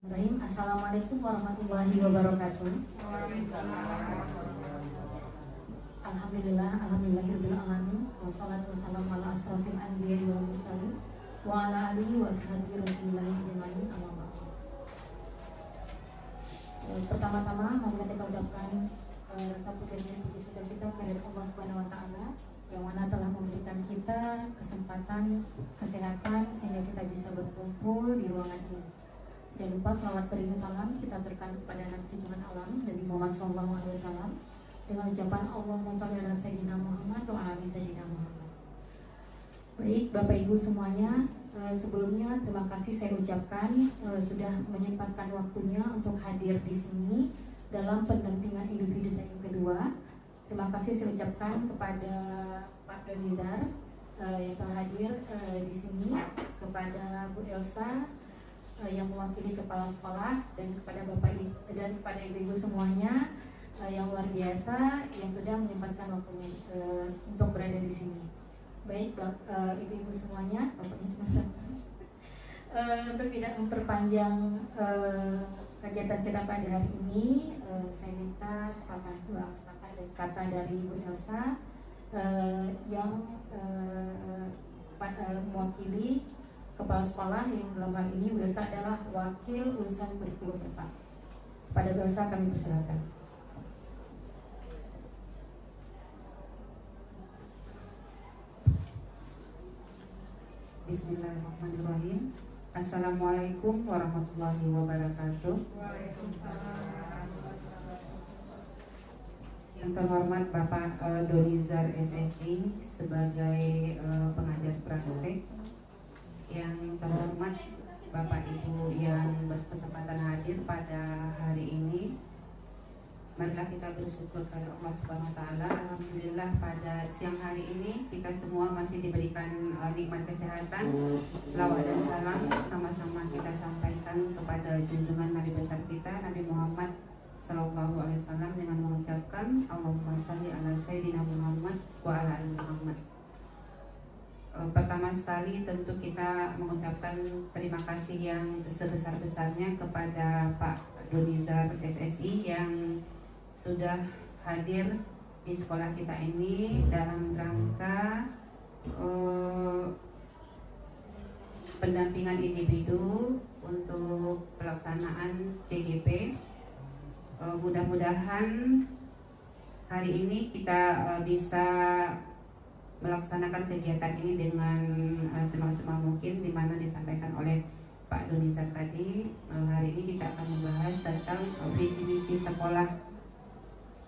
Assalamualaikum warahmatullahi wabarakatuh. Alhamdulillahirabbil alamin. Wassalatu wassalamu ala asrofil anbiya'i wal mursalin wa ala alihi wa ashabihi rasulillahi ajmain. Amma ba'du. Pertama-tama mari kita ucapkan rasa puji dan puji syukur kita kepada Allah Subhanahu wa taala yang mana telah memberikan kita kesempatan, kesehatan sehingga kita bisa berkumpul di ruangan ini. Jangan lupa salawat beriring salam kita aturkan kepada Nabi junjungan alam Nabi Muhammad SAW dengan ucapan Allahumma sholli ala sayyidina Muhammad wa ala ali sayyidina Muhammad. Baik Bapak Ibu semuanya, sebelumnya terima kasih saya ucapkan sudah menyempatkan waktunya untuk hadir di sini dalam pendampingan individu saya yang kedua. Terima kasih saya ucapkan kepada Pak Donizar yang telah hadir di sini, kepada Bu Elsa yang mewakili kepala sekolah, dan kepada Bapak dan kepada ibu-ibu semuanya yang luar biasa yang sudah menyempatkan waktunya untuk berada di sini. Baik ibu-ibu semuanya, bapaknya cuma satu. Untuk tidak memperpanjang kegiatan kita pada hari ini, saya minta sepatah dua kata dari Ibu Elsa yang mewakili kepala sekolah yang dalam hal ini Bu Elsa adalah wakil urusan kurikulum Bapak. Pada Bu Elsa kami persilakan. Bismillahirrahmanirrahim. Assalamualaikum warahmatullahi wabarakatuh. Yang terhormat Bapak Donizar SSI sebagai pengajar praktek, yang terhormat Bapak Ibu yang berkesempatan hadir pada hari ini, marilah kita bersyukur kepada Allah Subhanahu wa taala. Alhamdulillah pada siang hari ini kita semua masih diberikan nikmat kesehatan. Selawat dan salam sama-sama kita sampaikan kepada junjungan Nabi besar kita Nabi Muhammad sallallahu alaihi wasallam dengan mengucapkan Allahumma shalli ala sayyidina Muhammad wa ala ali Muhammad. Pertama sekali tentu kita mengucapkan terima kasih yang sebesar-besarnya kepada Pak Donizar SSI yang sudah hadir di sekolah kita ini dalam rangka pendampingan individu untuk pelaksanaan CGP. Mudah-mudahan hari ini kita bisa melaksanakan kegiatan ini dengan semaksimal mungkin, di mana disampaikan oleh Pak Donizar tadi. Hari ini kita akan membahas tentang visi misi sekolah.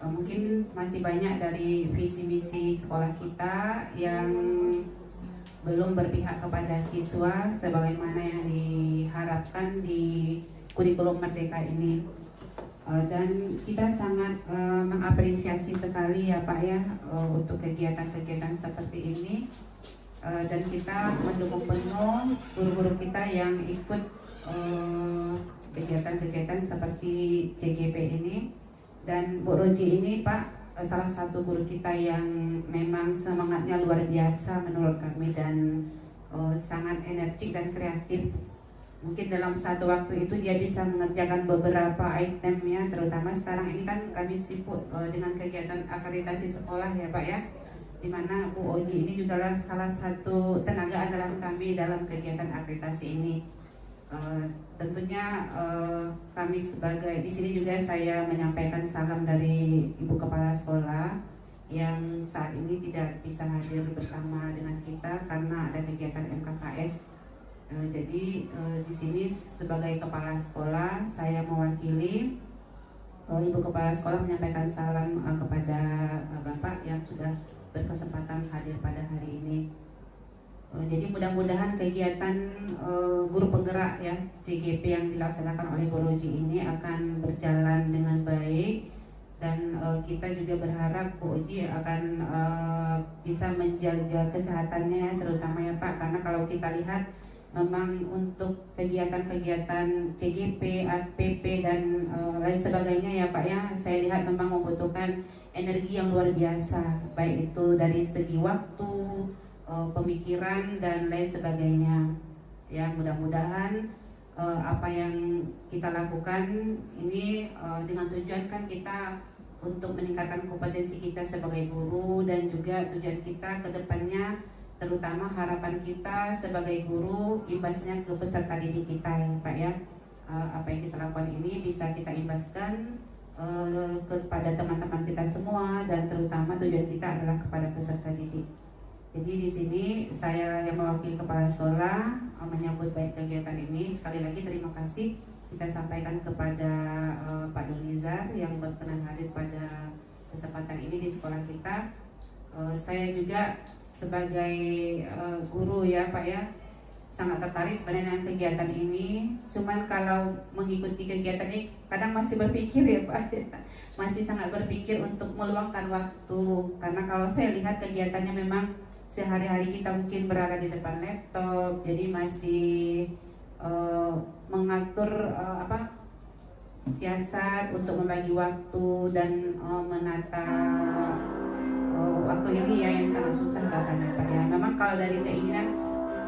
Mungkin masih banyak dari visi misi sekolah kita yang belum berpihak kepada siswa sebagaimana yang diharapkan di kurikulum Merdeka ini. Dan kita sangat mengapresiasi sekali ya Pak ya untuk kegiatan-kegiatan seperti ini, dan kita mendukung penuh guru-guru kita yang ikut kegiatan-kegiatan seperti CGP ini. Dan Bu Roji ini Pak salah satu guru kita yang memang semangatnya luar biasa menurut kami, dan sangat energik dan kreatif. Mungkin dalam satu waktu itu dia bisa mengerjakan beberapa item ya, terutama sekarang ini kan kami sibuk dengan kegiatan akreditasi sekolah ya Pak ya, dimana Bu Oji ini juga salah satu tenaga andalan kami dalam kegiatan akreditasi ini. Tentunya kami sebagai di sini juga saya menyampaikan salam dari Ibu Kepala Sekolah yang saat ini tidak bisa hadir bersama dengan kita karena ada kegiatan MKKS. Jadi di sini sebagai kepala sekolah saya mewakili Ibu Kepala Sekolah menyampaikan salam kepada Bapak yang sudah berkesempatan hadir pada hari ini. Jadi mudah-mudahan kegiatan guru penggerak ya CGP yang dilaksanakan oleh Bu Roji ini akan berjalan dengan baik, dan kita juga berharap Bu Oji akan bisa menjaga kesehatannya terutama ya Pak, karena kalau kita lihat memang untuk kegiatan-kegiatan CGP, APP dan lain sebagainya ya Pak ya, saya lihat memang membutuhkan energi yang luar biasa, baik itu dari segi waktu, pemikiran dan lain sebagainya. Ya mudah-mudahan apa yang kita lakukan ini dengan tujuan kan kita untuk meningkatkan kompetensi kita sebagai guru, dan juga tujuan kita ke depannya, terutama harapan kita sebagai guru imbasnya ke peserta didik kita ya Pak ya. Apa yang kita lakukan ini bisa kita imbaskan kepada teman-teman kita semua, dan terutama tujuan kita adalah kepada peserta didik. Jadi di sini saya yang mewakili kepala sekolah menyambut baik kegiatan ini. Sekali lagi terima kasih kita sampaikan kepada Pak Donizar yang berkenan hadir pada kesempatan ini di sekolah kita. Saya juga sebagai guru ya Pak ya, sangat tertarik sebenarnya dengan kegiatan ini. Cuman kalau mengikuti kegiatan ini kadang masih berpikir ya Pak, masih sangat berpikir untuk meluangkan waktu. Karena kalau saya lihat kegiatannya memang sehari-hari kita mungkin berada di depan laptop, jadi masih mengatur siasat untuk membagi waktu dan menata waktu ini ya, yang sangat susah rasanya Pak ya. Memang kalau dari keinginan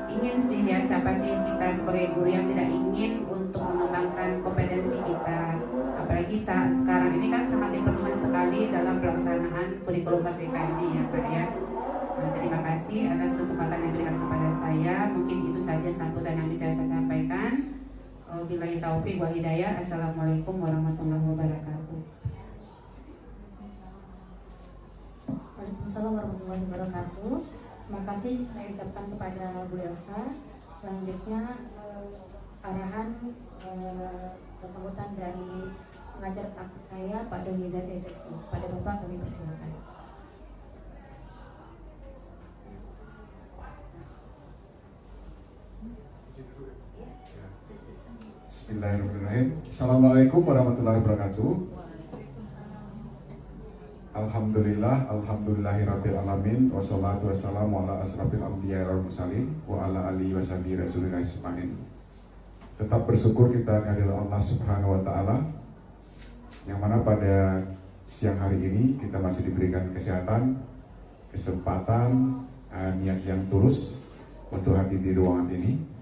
ingin sih ya, siapa sih kita sebagai guru yang tidak ingin untuk mengembangkan kompetensi kita, apalagi saat sekarang ini kan sangat diperlukan sekali dalam pelaksanaan kurikulum merdeka ini ya Pak ya. Terima kasih atas kesempatan yang diberikan kepada saya. Mungkin itu saja sambutan yang bisa saya sampaikan. Billahi taufiq wal hidayah. Assalamualaikum warahmatullahi wabarakatuh. Waalaikumsalam warahmatullahi wabarakatuh. Terima kasih saya ucapkan kepada Bu Elsa. Selanjutnya arahan sambutan dari pengajar praktik saya Pak Donizar SSI. Pada Bapak kami persilakan. Bismillahirrahmanirrahim. Assalamualaikum warahmatullahi wabarakatuh. Alhamdulillah, alhamdulillahirabbil alamin, wassalatu wassalamu ala asrafil anbiya'i wal mursalin wa ala alihi washabihi rasulillah ajmain. Tetap bersyukur kita kehadirat Allah Subhanahu wa taala, yang mana pada siang hari ini kita masih diberikan kesehatan, kesempatan, niat yang tulus untuk hadir di ruangan ini.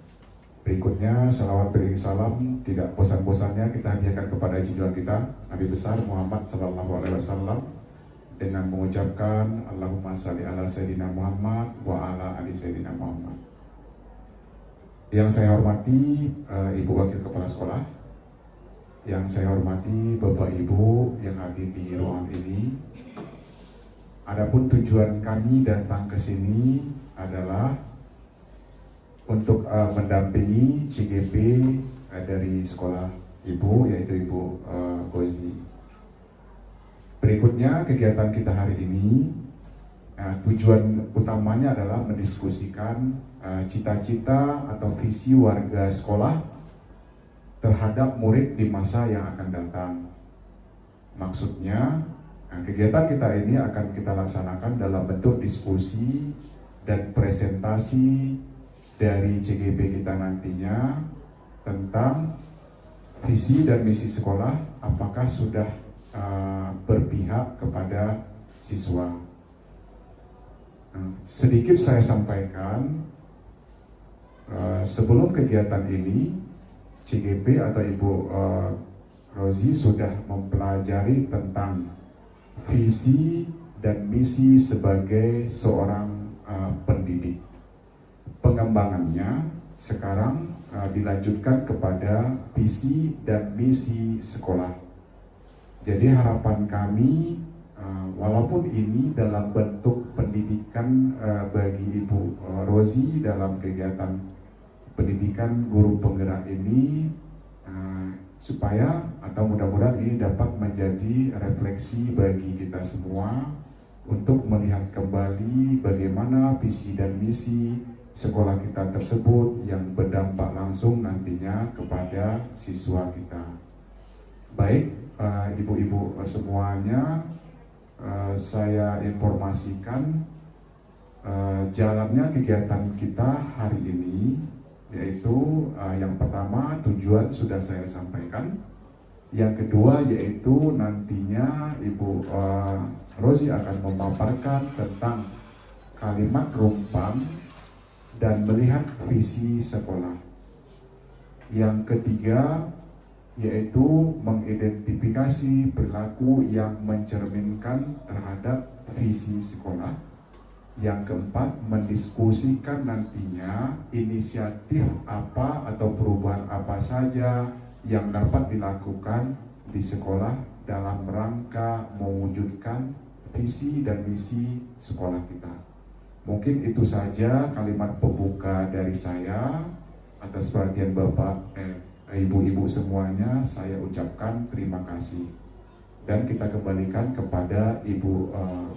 Berikutnya, salawat beriring salam tidak bosan-bosannya kita hadiahkan kepada junjungan kita Nabi besar Muhammad Sallallahu Alaihi Wasallam dengan mengucapkan Allahumma salli ala Sayyidina Muhammad wa ala ali Sayyidina Muhammad. Yang saya hormati Ibu Wakil Kepala Sekolah, yang saya hormati Bapak Ibu yang hadir di ruangan ini. Adapun tujuan kami datang ke sini adalah untuk mendampingi CGP dari sekolah Ibu, yaitu Ibu Gozi. Berikutnya kegiatan kita hari ini, tujuan utamanya adalah mendiskusikan cita-cita atau visi warga sekolah terhadap murid di masa yang akan datang. Maksudnya, kegiatan kita ini akan kita laksanakan dalam bentuk diskusi dan presentasi dari CGP kita nantinya tentang visi dan misi sekolah, apakah sudah berpihak kepada siswa. Sedikit saya sampaikan, sebelum kegiatan ini CGP atau Ibu Rozi sudah mempelajari tentang visi dan misi sebagai seorang pendidik. Pengembangannya sekarang dilanjutkan kepada visi dan misi sekolah. Jadi harapan kami, walaupun ini dalam bentuk pendidikan bagi Ibu Rozi dalam kegiatan pendidikan guru penggerak ini, supaya atau mudah-mudahan ini dapat menjadi refleksi bagi kita semua untuk melihat kembali bagaimana visi dan misi sekolah kita tersebut yang berdampak langsung nantinya kepada siswa kita. Baik, ibu-ibu semuanya, saya informasikan jalannya kegiatan kita hari ini, yaitu yang pertama tujuan sudah saya sampaikan. Yang kedua yaitu nantinya Ibu Rozi akan memaparkan tentang kalimat rumpang dan melihat visi sekolah. Yang ketiga, yaitu mengidentifikasi perilaku yang mencerminkan terhadap visi sekolah. Yang keempat, mendiskusikan nantinya inisiatif apa atau perubahan apa saja yang dapat dilakukan di sekolah dalam rangka mewujudkan visi dan misi sekolah kita. Mungkin itu saja kalimat pembuka dari saya. Atas perhatian Bapak, Ibu-ibu semuanya, saya ucapkan terima kasih. Dan kita kembalikan kepada Ibu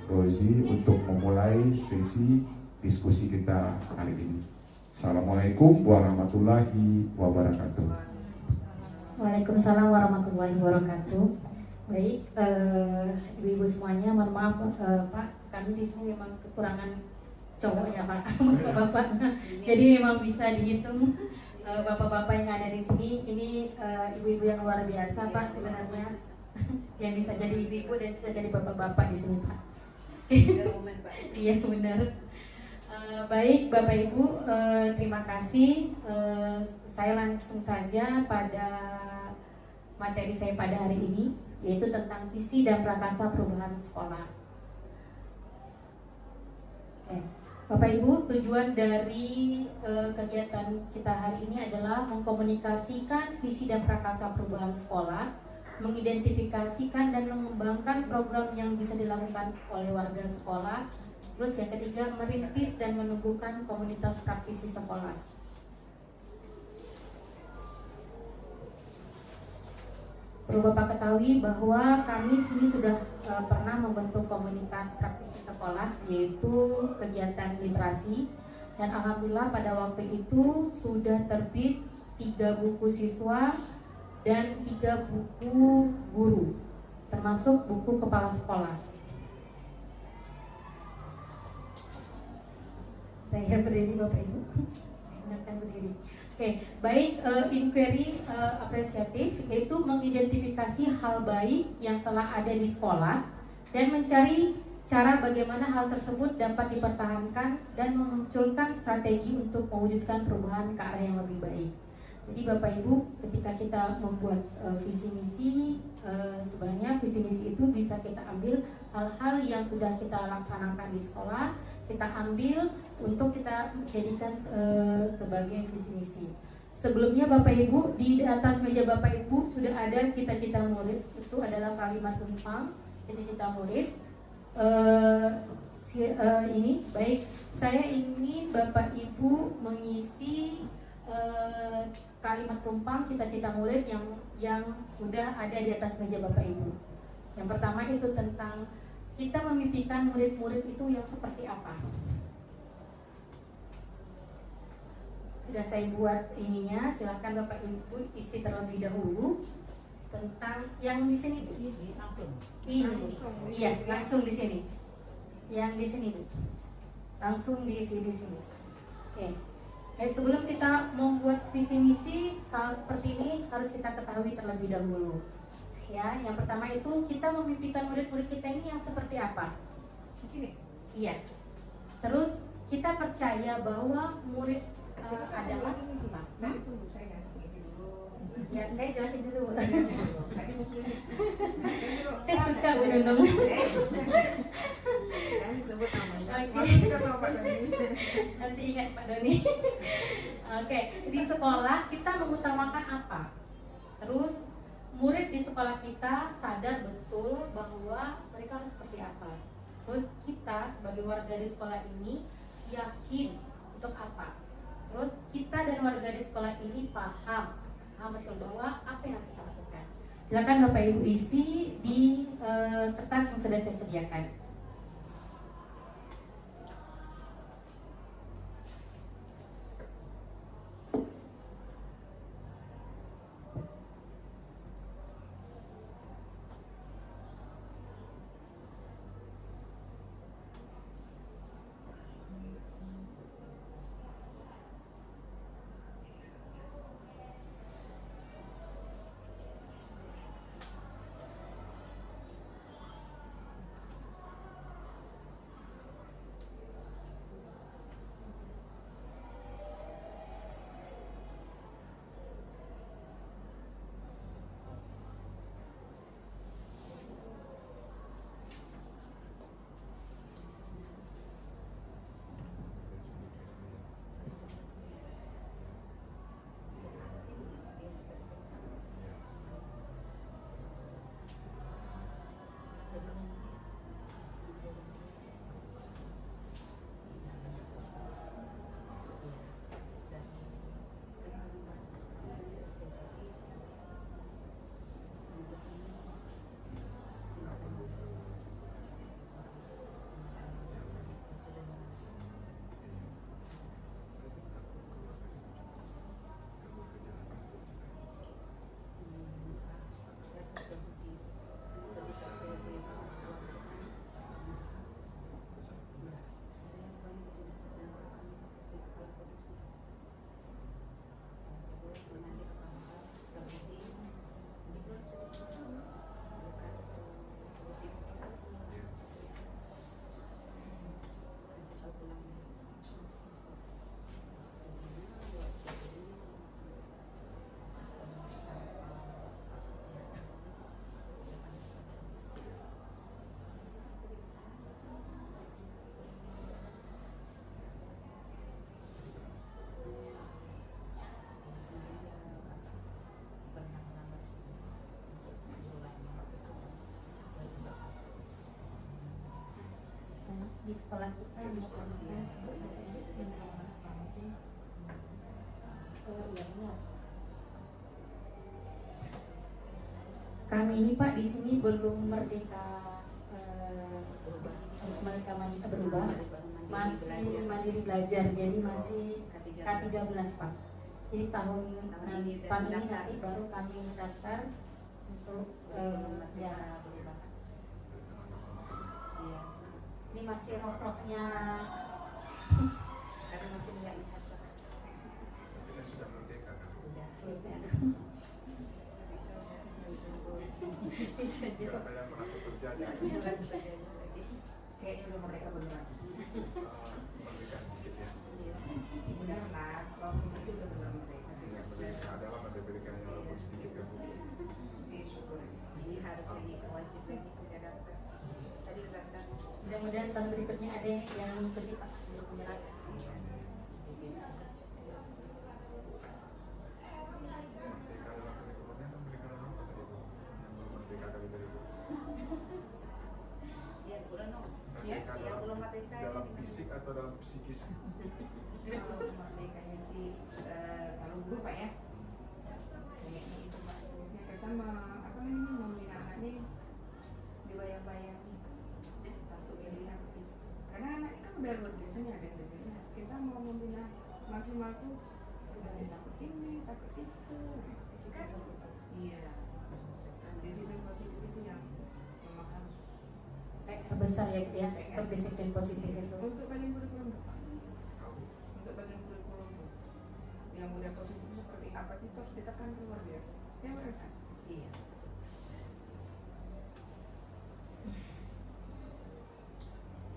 Rozi untuk memulai sesi diskusi kita hari ini. Assalamualaikum warahmatullahi wabarakatuh. Waalaikumsalam warahmatullahi wabarakatuh. Baik, ibu-ibu semuanya, mohon maaf Pak, kami di sini memang kekurangan cowoknya Pak, bapak. Jadi memang bisa dihitung bapak-bapak yang ada di sini. Ini ibu-ibu yang luar biasa Pak sebenarnya, yang bisa jadi ibu-ibu dan bisa jadi bapak-bapak di sini Pak. Iya benar. Baik Bapak Ibu, terima kasih. Saya langsung saja pada materi saya pada hari ini, yaitu tentang visi dan prakasa perubahan sekolah. Bapak Ibu, tujuan dari kegiatan kita hari ini adalah mengkomunikasikan visi dan prakasa perubahan sekolah, mengidentifikasikan dan mengembangkan program yang bisa dilakukan oleh warga sekolah. Terus yang ketiga, merintis dan menumbuhkan komunitas praktisi sekolah. Perlu Bapak ketahui bahwa kami sini sudah pernah membentuk komunitas praktisi sekolah, yaitu kegiatan literasi, dan alhamdulillah pada waktu itu sudah terbit 3 buku siswa dan 3 buku guru, termasuk buku kepala sekolah. Saya berdiri Bapak Ibu, ingatkan berdiri. Oke, baik, inquiry apresiatif, yaitu mengidentifikasi hal baik yang telah ada di sekolah dan mencari cara bagaimana hal tersebut dapat dipertahankan dan memunculkan strategi untuk mewujudkan perubahan ke arah yang lebih baik. Jadi Bapak Ibu, ketika kita membuat visi misi, sebenarnya visi misi itu bisa kita ambil hal-hal yang sudah kita laksanakan di sekolah, kita ambil untuk kita jadikan sebagai visi misi. Sebelumnya Bapak Ibu, di atas meja Bapak Ibu sudah ada cita-cita murid. Itu adalah kalimat tumpang cita-cita murid. Ini baik, saya ingin Bapak Ibu mengisi kalimat tumpang cita-cita murid yang sudah ada di atas meja Bapak Ibu. Yang pertama itu tentang kita memimpikan murid-murid itu yang seperti apa. Sudah saya buat ininya, silakan Bapak Ibu isi terlebih dahulu tentang yang di sini. Ini. Iya, langsung di sini. Yang di sini, langsung diisi di sini. Oke. Sebelum kita membuat visi misi, hal seperti ini harus kita ketahui terlebih dahulu. Ya, yang pertama itu kita memimpikan murid-murid kita ini yang seperti apa? Di sini. Iya. Terus kita percaya bahwa murid adalah Ya, saya jelasin dulu. Saya suka Bu Nunung. Sebut namanya. Nanti ingat Pak Doni. Oke, di sekolah kita mengutamakan apa? Terus murid di sekolah kita sadar betul bahwa mereka harus seperti apa. Terus kita sebagai warga di sekolah ini yakin untuk apa. Terus kita dan warga di sekolah ini paham betul bahwa apa yang kita lakukan. Silakan Bapak Ibu isi di kertas yang sudah saya sediakan. sekolah kita kami ini Pak di sini belum merdeka mereka berubah, masih mandiri belajar, jadi masih K13 Pak. Jadi tahun ini nanti baru kami daftar untuk ya. Ini masih rok-roknya karena masih nggak lihat Pak. Kita sudah merdeka kan? Sudah. Tidak ada yang merasa terjajah. Kayaknya udah merdeka beneran. Merdeka sedikit ya. Bener lah, kalau itu udah bener merdeka. Yang merdeka adalah merdekanya walaupun sedikit kan Bu. Syukur. Ini harus lagi wajib lagi kita daftar. Tadi udah daftar. Mudah-mudahan tahun berikutnya ada yang mengikuti Pak untuk menyerahkan. Merdeka dalam kurikulumnya kan merdeka dalam apa tadi Bu? Yang belum merdeka kali tadi Bu. Ya, udah no. Merdeka Ya, belum merdeka. dalam fisik atau dalam psikis? Kalau merdekanya sih kalau dulu Pak ya. Kayaknya itu Pak sebenarnya kita apa namanya membina anak ini dibayang-bayang takut dilihat. Karena anak ini kan udah luar biasanya ada dengannya. Kita mau membina maksimal tuh udah takut ini, takut itu. Disiplin positif. Iya. Disiplin positif itu yang memang harus PR besar ya gitu ya untuk disiplin positif itu. untuk bagian kurikulum Pak. Untuk bagian kurikulum yang udah positif seperti apa itu harus ditekan luar biasa. Saya merasa. Iya.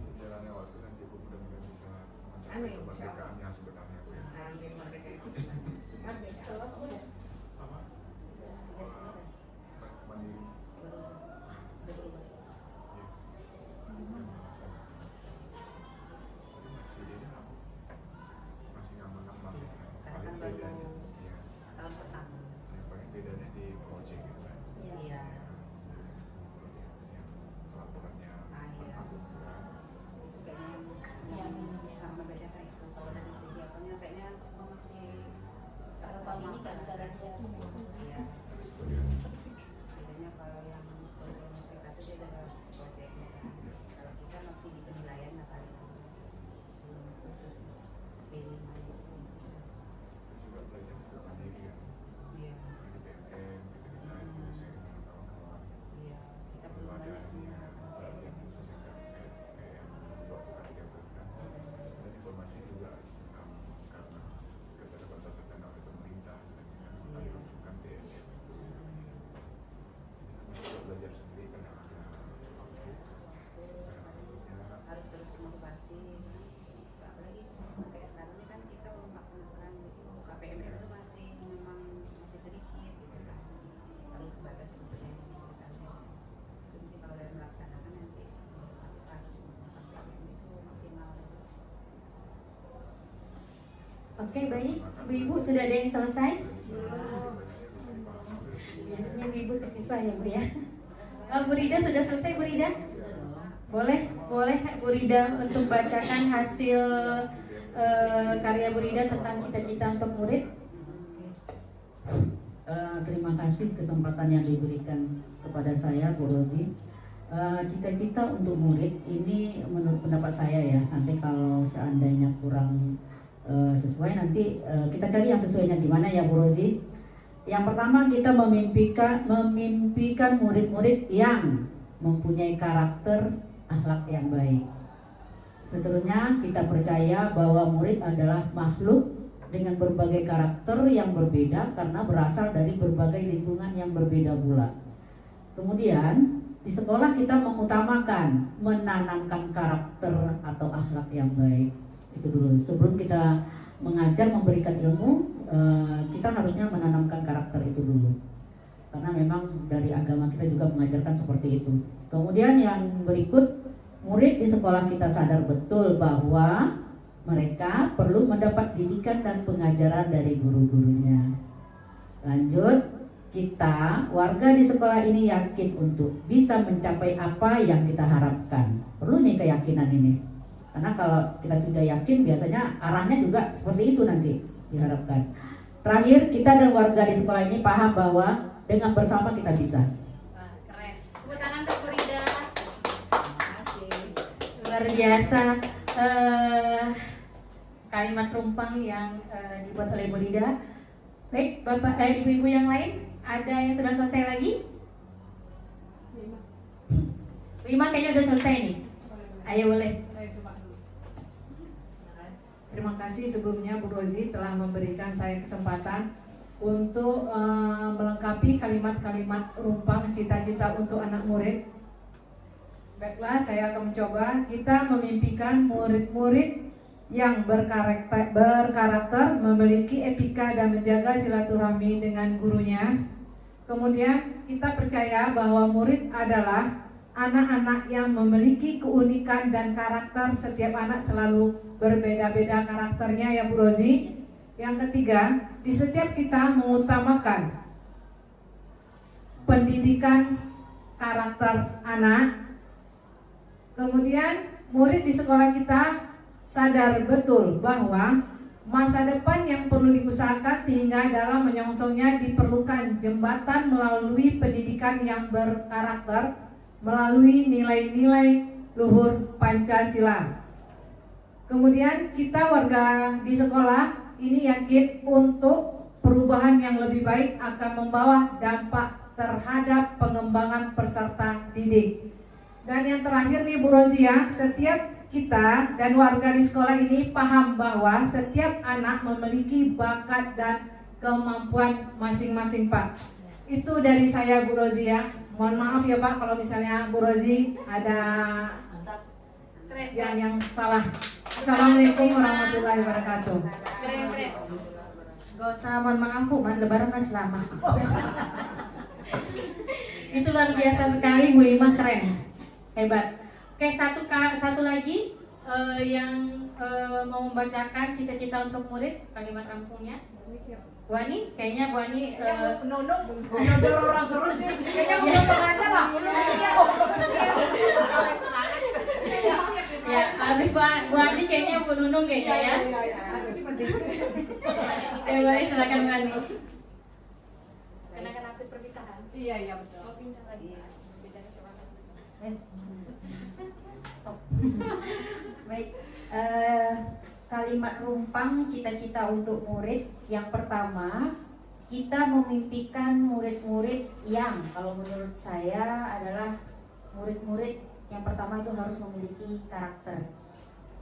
Sejalannya waktu nanti Bu mudah-mudahan bisa mencapai Amin, kemerdekaan yang sebenarnya Bu ya. Ambil merdeka itu merdeka. Sekolah udah. Apa? Mandiri. Tapi masih dia apa? Masih ngambang-ngambang ya. Karena Paling kan baru bedanya, iya. tahun pertama. Yang paling bedanya di project gitu kan. Iya. Yang laporannya Iya. gitu kan. Itu kayaknya Iya, yang benar. sama bedanya itu. Kalau dari segi apanya kayaknya semua masih Kalau kali ini kan bisa lagi ya. Iya. Terus kemudian Bedanya kalau yang mereka itu dia ada proyeknya kan. Kalau kita masih di penilaian nah paling belum khusus pilih itu. juga belajar juga mandiri kan. Iya. Di BMN, kita itu saya dengan kawan-kawan. Iya. Kita Belum belum ada banyak yang pelatihan khusus yang kayak yang buat K13 kan. Dan informasi juga karena keterbatasan dana oleh pemerintah sebenarnya kan kami rujukan BMN itu. Kita belajar sendiri kan ada waktu. harus terus motivasi apalagi kayak sekarang ini kan kita belum melaksanakan KPM itu masih memang masih sedikit gitu kan harus sebatas sebetulnya nanti kalau udah melaksanakan nanti harus melakukan KPM itu maksimal. Oke baik, ibu-ibu sudah ada yang selesai? Bisa dipahami. Biasanya ibu ke siswa ya Bu ya. Bu Rida sudah selesai Bu Rida? Boleh Bu Rida untuk bacakan hasil karya Bu Rida tentang cita-cita untuk murid. Terima kasih kesempatan yang diberikan kepada saya Bu Rozi. Cita-cita untuk murid ini menurut pendapat saya ya, nanti kalau seandainya kurang sesuai nanti kita cari yang sesuainya gimana ya Bu Rozi. Yang pertama kita memimpikan murid-murid yang mempunyai karakter akhlak yang baik. Seterusnya kita percaya bahwa murid adalah makhluk dengan berbagai karakter yang berbeda karena berasal dari berbagai lingkungan yang berbeda pula. Kemudian di sekolah kita mengutamakan menanamkan karakter atau akhlak yang baik. Itu dulu. Sebelum kita mengajar memberikan ilmu, kita harusnya menanamkan karakter itu dulu. Karena memang dari agama kita juga mengajarkan seperti itu. Kemudian yang berikut, murid di sekolah kita sadar betul bahwa mereka perlu mendapat didikan dan pengajaran dari guru-gurunya. Lanjut, kita warga di sekolah ini yakin untuk bisa mencapai apa yang kita harapkan. Perlu nih keyakinan ini. Karena kalau kita sudah yakin biasanya arahnya juga seperti itu nanti diharapkan. Terakhir, kita dan warga di sekolah ini paham bahwa dengan bersama kita bisa. Wah, keren. Tepuk tangan untuk Bu Rida. Luar biasa. Kalimat rumpang yang dibuat oleh Bu Rida. Baik, Bapak, ibu-ibu yang lain, ada yang sudah selesai lagi? Bu Ima kayaknya udah selesai nih. Ayo boleh. Terima kasih sebelumnya Bu Rozi telah memberikan saya kesempatan untuk melengkapi kalimat-kalimat rumpang cita-cita untuk anak murid. Baiklah, saya akan mencoba. Kita memimpikan murid-murid yang berkarakter, memiliki etika dan menjaga silaturahmi dengan gurunya. Kemudian kita percaya bahwa murid adalah anak-anak yang memiliki keunikan dan karakter. Setiap anak selalu berbeda-beda karakternya ya Bu Rozi. Yang ketiga, di setiap kita mengutamakan pendidikan karakter anak. Kemudian murid di sekolah kita sadar betul bahwa masa depan yang perlu diusahakan, sehingga dalam menyongsongnya diperlukan jembatan melalui pendidikan yang berkarakter, melalui nilai-nilai luhur Pancasila. Kemudian kita warga di sekolah ini yakin untuk perubahan yang lebih baik akan membawa dampak terhadap pengembangan peserta didik. Dan yang terakhir nih Bu Rozia, setiap kita dan warga di sekolah ini paham bahwa setiap anak memiliki bakat dan kemampuan masing-masing Pak. Itu dari saya Bu Rozia. Mohon maaf ya Pak kalau misalnya Bu Rozi ada yang salah. Assalamualaikum warahmatullahi wabarakatuh. Keren. Gak usah mohon maaf Bu, lebaran masih lama. Itu luar biasa sekali Bu Ima, keren. Hebat. Oke, satu lagi yang mau membacakan cita-cita untuk murid, kalimat rampungnya. Bu Ani, kayaknya Bu Ani Menunduk orang terus nih. Kayaknya menunduk aja lah. ya, habis Bu Ani kayaknya Bu Nunung kayaknya ya. Ya boleh, silakan Bu Ani. Kenakan akte perpisahan. Iya betul. Mau pindah lagi ya. Baik, kalimat rumpang cita-cita untuk murid. Yang pertama, kita memimpikan murid-murid yang kalau menurut saya adalah murid-murid yang pertama itu harus memiliki karakter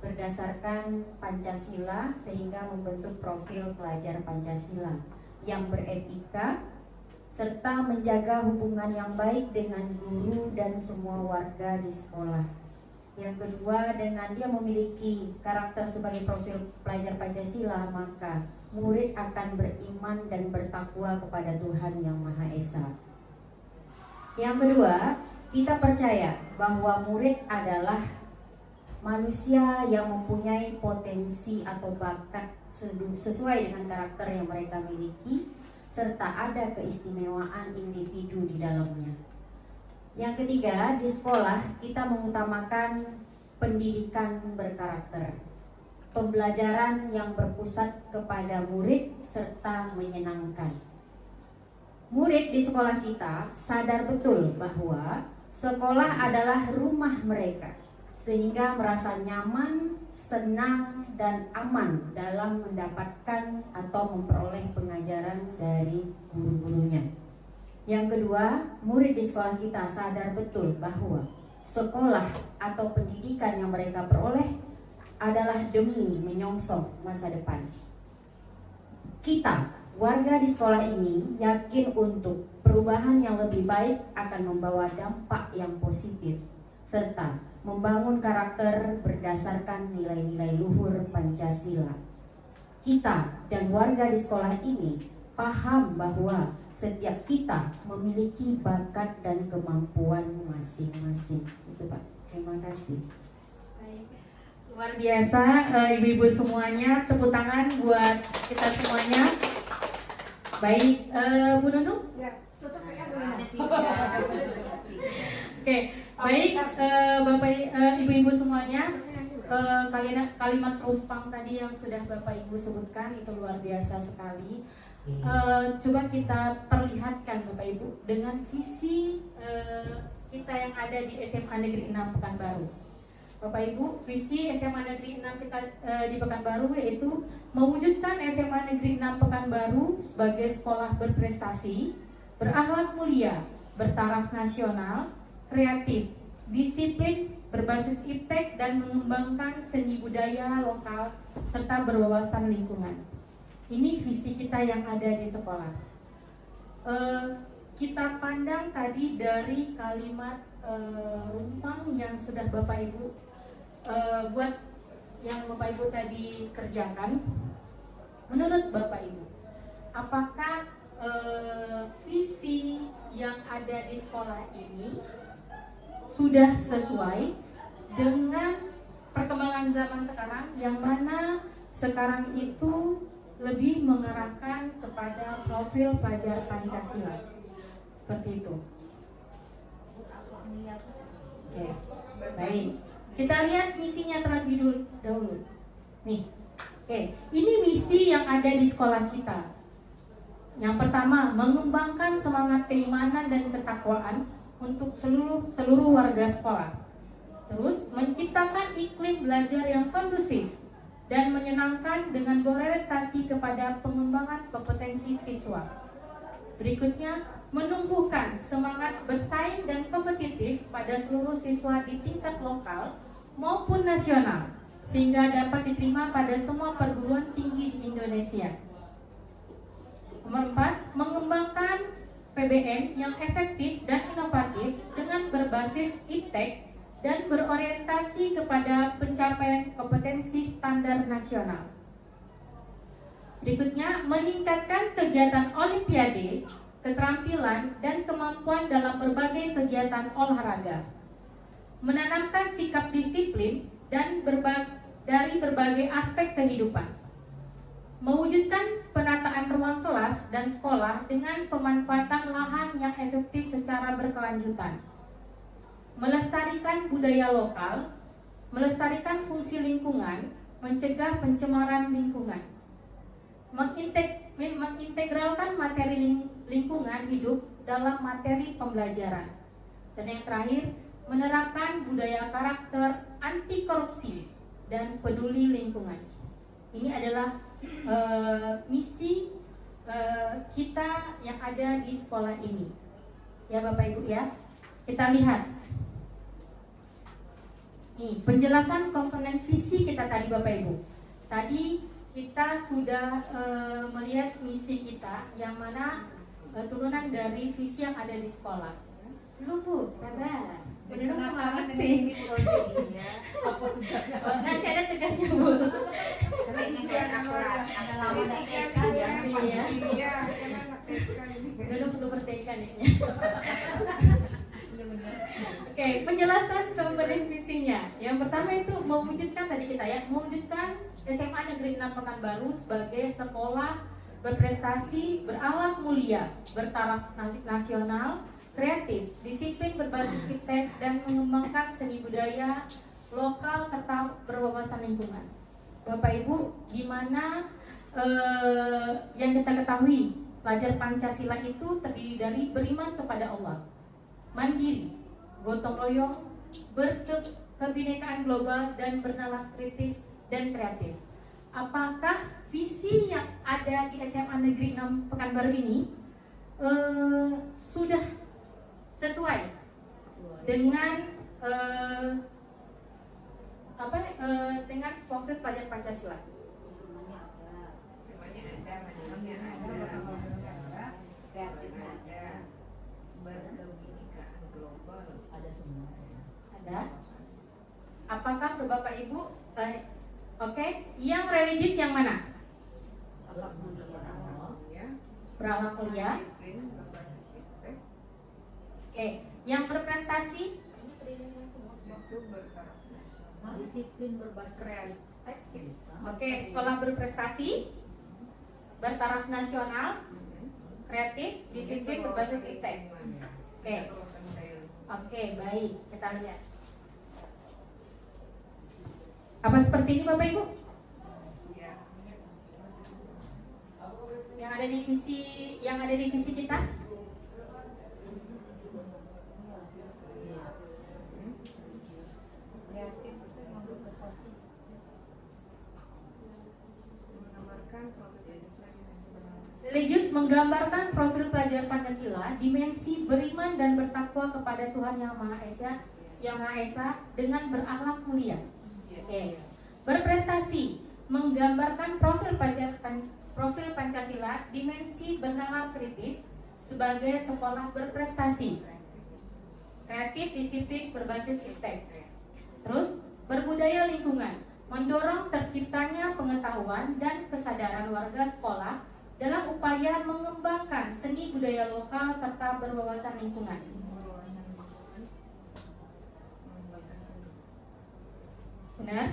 berdasarkan Pancasila, sehingga membentuk profil pelajar Pancasila yang beretika serta menjaga hubungan yang baik dengan guru dan semua warga di sekolah. Yang kedua, dengan dia memiliki karakter sebagai profil pelajar Pancasila, maka murid akan beriman dan bertakwa kepada Tuhan Yang Maha Esa. Yang kedua, kita percaya bahwa murid adalah manusia yang mempunyai potensi atau bakat sesuai dengan karakter yang mereka miliki, serta ada keistimewaan individu di dalamnya. Yang ketiga, di sekolah kita mengutamakan pendidikan berkarakter, pembelajaran yang berpusat kepada murid serta menyenangkan. Murid di sekolah kita sadar betul bahwa sekolah adalah rumah mereka, sehingga merasa nyaman, senang, dan aman dalam mendapatkan atau memperoleh pengajaran dari guru-gurunya. Yang kedua, murid di sekolah kita sadar betul bahwa sekolah atau pendidikan yang mereka peroleh adalah demi menyongsong masa depan. Kita, warga di sekolah ini, yakin untuk perubahan yang lebih baik akan membawa dampak yang positif, serta membangun karakter berdasarkan nilai-nilai luhur Pancasila. Kita dan warga di sekolah ini paham bahwa setiap kita memiliki bakat dan kemampuan masing-masing. Itu Pak. Terima kasih. Baik. Luar biasa, ibu-ibu semuanya, tepuk tangan buat kita semuanya. Baik, Bu Nunung? Ya, tutup ya dulu. Oke, baik, Bapak, ibu-ibu semuanya. kalimat rumpang tadi yang sudah Bapak Ibu sebutkan itu luar biasa sekali. Coba kita perlihatkan Bapak Ibu dengan visi kita yang ada di SMA Negeri 6 Pekanbaru. Bapak Ibu, visi SMA Negeri 6 kita di Pekanbaru yaitu mewujudkan SMA Negeri 6 Pekanbaru sebagai sekolah berprestasi, berakhlak mulia, bertaraf nasional, kreatif, disiplin, berbasis iptek dan mengembangkan seni budaya lokal serta berwawasan lingkungan. Ini visi kita yang ada di sekolah. Kita pandang tadi dari kalimat rumpang yang sudah Bapak Ibu buat, yang Bapak Ibu tadi kerjakan. Menurut Bapak Ibu, apakah visi yang ada di sekolah ini sudah sesuai dengan perkembangan zaman sekarang, yang mana sekarang itu lebih mengarahkan kepada profil pelajar Pancasila, seperti itu. Oke, baik. Kita lihat misinya terlebih dahulu. Nih, oke, ini misi yang ada di sekolah kita. Yang pertama, mengembangkan semangat keimanan dan ketakwaan untuk seluruh warga sekolah. Terus, menciptakan iklim belajar yang kondusif dan menyenangkan dengan berorientasi kepada pengembangan kompetensi siswa. Berikutnya, menumbuhkan semangat bersaing dan kompetitif pada seluruh siswa di tingkat lokal maupun nasional, sehingga dapat diterima pada semua perguruan tinggi di Indonesia. Nomor 4, mengembangkan PBM yang efektif dan inovatif dengan berbasis iptek dan berorientasi kepada pencapaian kompetensi standar nasional. Berikutnya, meningkatkan kegiatan olimpiade, keterampilan, dan kemampuan dalam berbagai kegiatan olahraga. Menanamkan sikap disiplin dan dari berbagai aspek kehidupan. Mewujudkan penataan ruang kelas dan sekolah dengan pemanfaatan lahan yang efektif secara berkelanjutan. Melestarikan budaya lokal, melestarikan fungsi lingkungan, mencegah pencemaran lingkungan. Mengintegralkan materi lingkungan hidup dalam materi pembelajaran. Dan yang terakhir, menerapkan budaya karakter anti korupsi dan peduli lingkungan. Ini adalah misi kita yang ada di sekolah ini. Ya Bapak Ibu ya. Kita lihat. Nih, penjelasan komponen visi kita tadi Bapak Ibu. Tadi kita sudah melihat misi kita yang mana turunan dari visi yang ada di sekolah. Belum Bu, sabar. Beneran semangat sih. Apa tugasnya? Nanti ada tugasnya Bu. Tapi ini kan ada lawan dan TK ya. Iya. Iya, anak TK ini. Belum untuk berteka nih. Oke, penjelasan komponen visinya. Yang pertama itu mewujudkan tadi kita ya, mewujudkan SMA Negeri 6 Pekanbaru sebagai sekolah berprestasi, berakhlak mulia, bertaraf nasional, kreatif, disiplin berbasis iptek dan mengembangkan seni budaya lokal serta berwawasan lingkungan. Bapak Ibu, gimana yang kita ketahui, pelajar Pancasila itu terdiri dari beriman kepada Allah, mandiri, gotong royong, berkebinekaan global dan bernalar kritis dan kreatif. Apakah visi yang ada di SMA Negeri 6 Pekanbaru ini sudah sesuai dengan dengan profil pelajar Pancasila? Ada. Apakah Bapak Ibu oke, yang religius yang mana? Berakhlak mulia. Oke, yang berprestasi? Disiplin berbasis Oke, sekolah berprestasi, bertaraf nasional, kreatif, disiplin berbasis iptek. Oke, baik, kita lihat. Apa seperti ini Bapak Ibu? Yang ada di visi kita? Religius menggambarkan profil pelajar Pancasila, dimensi beriman dan bertakwa kepada Tuhan Yang Maha Esa dengan berakhlak mulia. Oke. Berprestasi menggambarkan profil Pancasila, dimensi bernalar kritis sebagai sekolah berprestasi, kreatif, disiplin, berbasis iptek. Terus berbudaya lingkungan, mendorong terciptanya pengetahuan dan kesadaran warga sekolah dalam upaya mengembangkan seni budaya lokal serta berwawasan lingkungan. Benar?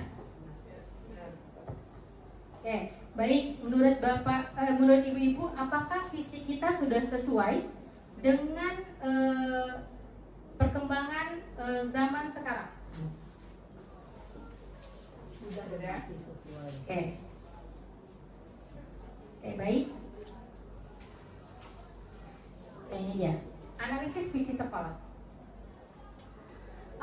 Oke, baik. Menurut menurut ibu-ibu, apakah visi kita sudah sesuai dengan perkembangan zaman sekarang? Oke. Oke, baik. Oke, ini dia. Analisis visi sekolah.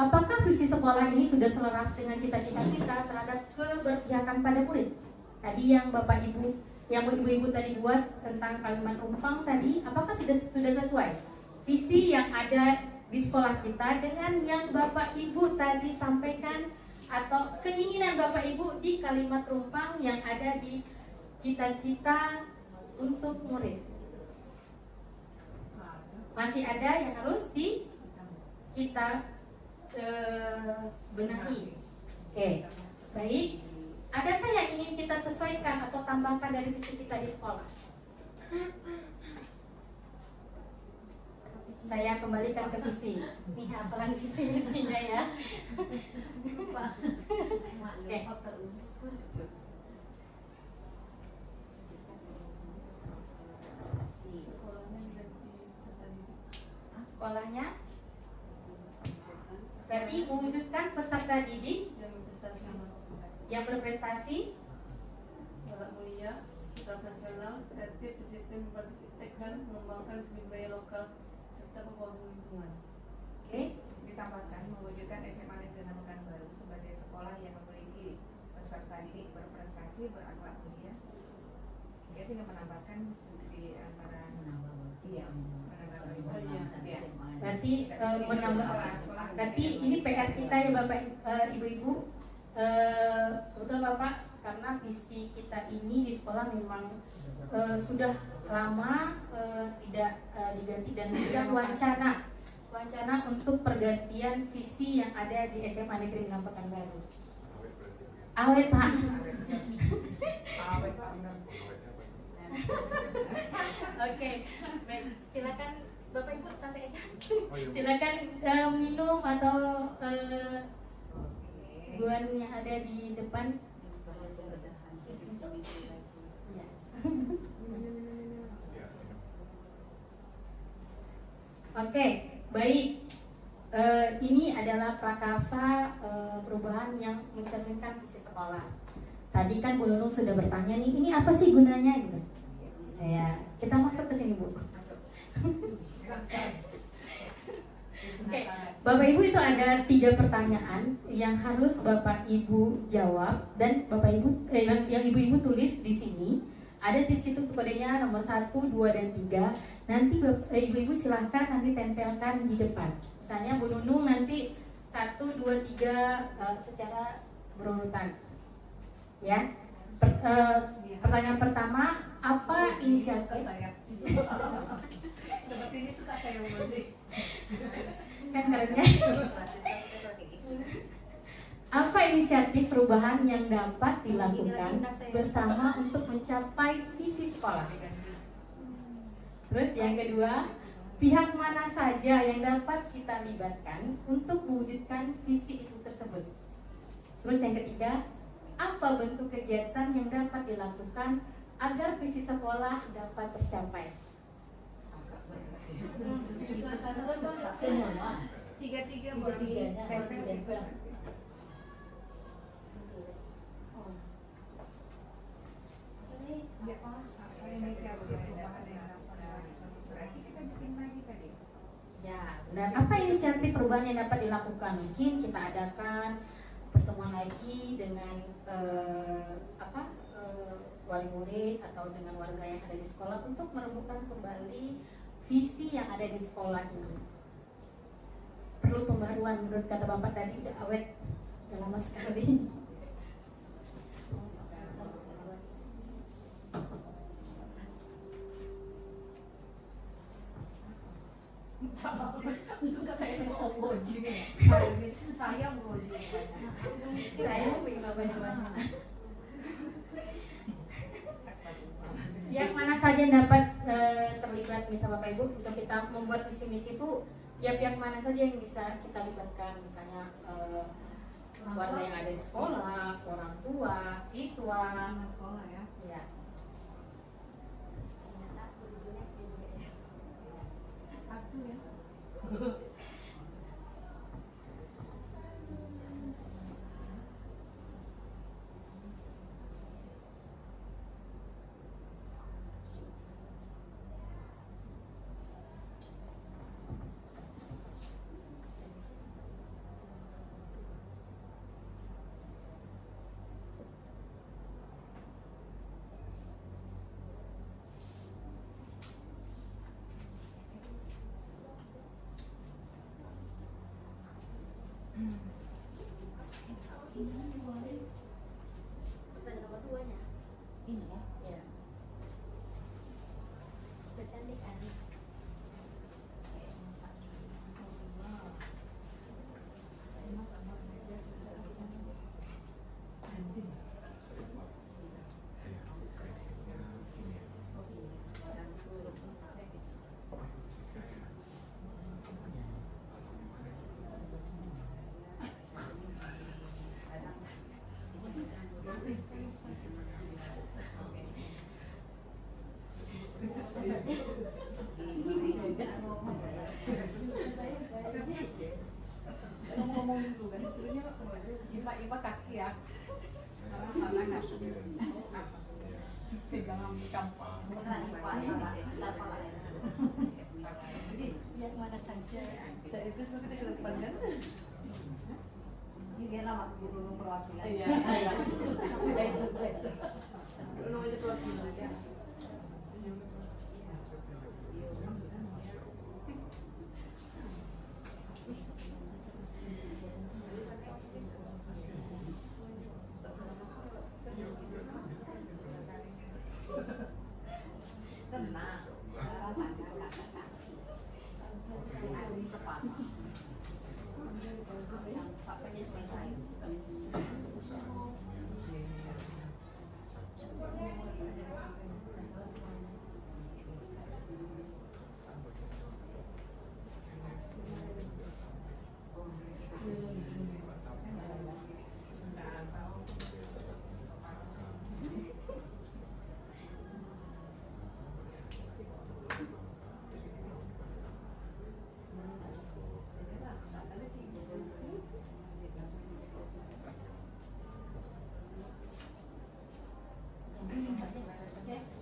Apakah visi sekolah ini sudah selaras dengan cita-cita kita terhadap keberpihakan pada murid? Tadi yang Bapak Ibu, yang Ibu-ibu tadi buat tentang kalimat rumpang tadi, apakah sudah sesuai visi yang ada di sekolah kita dengan yang Bapak Ibu tadi sampaikan atau keinginan Bapak Ibu di kalimat rumpang yang ada di cita-cita untuk murid? Masih ada yang harus kita benahi. Oke, baik. Adakah yang ingin kita sesuaikan atau tambahkan dari visi kita di sekolah? Saya kembalikan ke visi. Ini apalagi visi-visinya ya. Oke. Sekolahnya berarti mewujudkan peserta didik yang berprestasi, berlaku mulia, internasional, kreatif, disiplin, berbasis iptek, dan mengembangkan seni budaya lokal serta berwawasan lingkungan. Oke. Ditambahkan mewujudkan SMA Negeri Pekanbaru sebagai sekolah yang memiliki peserta didik berprestasi, berakhlak mulia. Dia tinggal menambahkan di antara berarti menambah. Berarti ini PR kita ya Bapak Ibu-ibu. Betul Bapak, karena visi kita ini di sekolah memang sudah lama tidak diganti dan sudah wacana untuk pergantian visi yang ada di SMA Negeri 6 Pekanbaru. Awet Pak. Oke, baik. Silakan Bapak Ibu santai aja. Silakan minum atau buan yang ada di depan. Ya. Oke, baik. Ini adalah prakarsa perubahan yang mencerminkan visi sekolah. Tadi kan Bu Nunung sudah bertanya nih, ini apa sih gunanya gitu. Ya, kita masuk ke sini Bu. Oke, Bapak Ibu itu ada 3 pertanyaan yang harus Bapak Ibu jawab dan Bapak Ibu yang Ibu-ibu tulis di sini. Ada di situ kodenya nomor 1, 2, dan 3. Nanti Ibu-ibu silahkan nanti tempelkan di depan. Misalnya Bu Nunung nanti 1, 2, 3 secara berurutan. Ya. Pertanyaan pertama, apa inisiatif? Seperti ini suka saya mengerti. Kan kerennya. Apa inisiatif perubahan yang dapat dilakukan bersama untuk mencapai visi sekolah? Terus yang kedua, pihak mana saja yang dapat kita libatkan untuk mewujudkan visi itu tersebut? Terus yang ketiga, apa bentuk kegiatan yang dapat dilakukan agar visi sekolah dapat tercapai? Tiga-tiganya sekolah. Ya, dan apa inisiatif perubahan yang dapat dilakukan? Mungkin kita adakan pertemuan lagi dengan wali murid atau dengan warga yang ada di sekolah untuk merebutkan kembali visi yang ada di sekolah ini. Perlu pembaruan menurut kata Bapak tadi, udah awet, udah lama sekali. Saya punya banyak-banyak. Yang mana saja yang dapat terlibat, misal Bapak Ibu, untuk kita membuat visi misi itu, ya pihak mana saja yang bisa kita libatkan, misalnya warga yang ada di sekolah, orang tua, siswa, sekolah ya. Ya. Pertanyaan nomor 2-nya ini ya. Ya. Kecantikan. Ngomongin dulu kan, disuruhnya Ipa kaki ya. Pegangan campur. Yang mana saja. Saya itu semua kita ke depan kan. Ini dia nama guru perwakilan. Iya. Sudah itu. Namanya perwakilan ya.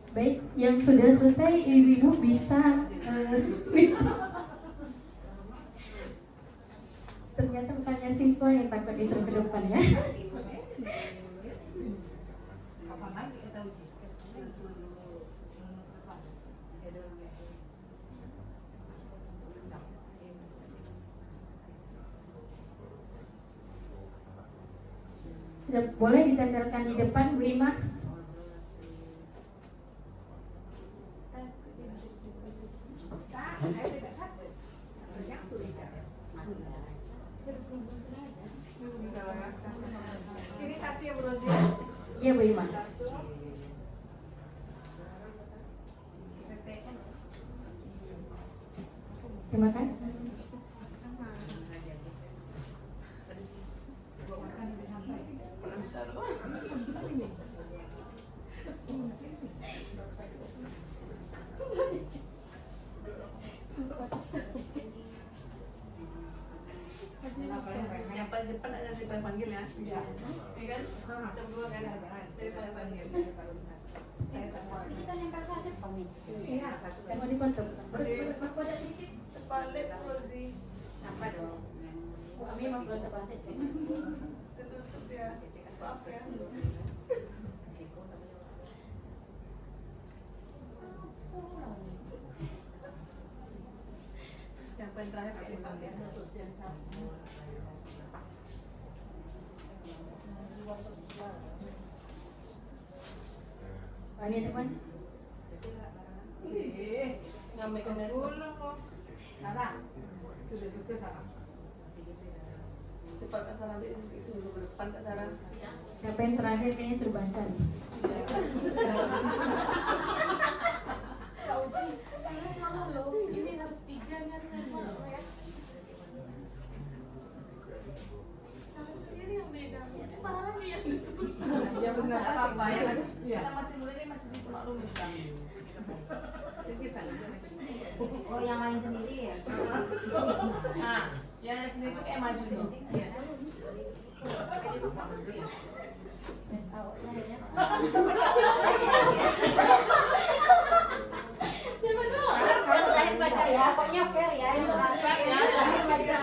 Baik, yang sudah selesai ibu-ibu bisa ternyata bukannya siswa yang takut disuruh ke depan ya. Sudah boleh ditempelkan di depan Bu Ima. Ini satu ya bro. Iya Bu Ima. Terima kasih. Yang paling cepat ada dipanggil ya. Iya. Iya kan? Jam 2 kan. nih. Iya, kan mau dipotong. Berkodak sedikit terbalik Rozi. Apa dong? Bu Ami mah belum terbalik. Tertutup ya. Maaf ya. Yang paling terakhir Pak Irfan ya. Ini teman. Ngambil kamera. Cepat Kak Sarah, nanti itu dulu ke depan Kak Sarah. Siapa yang terakhir kayaknya suruh baca nih. Kak Uci, saya salah loh. Ini harus 3 kan ya. Saya sendiri yang beda. Salah nih yang disebut. Ya benar apa-apa ya. Kita masih muda ini masih dimaklumi Kak. Oh, yang lain sendiri ya? Nah, yang sendiri itu kayak maju tuh. Iya. Saya terakhir baca ya, pokoknya fair ya. Yang terakhir baca.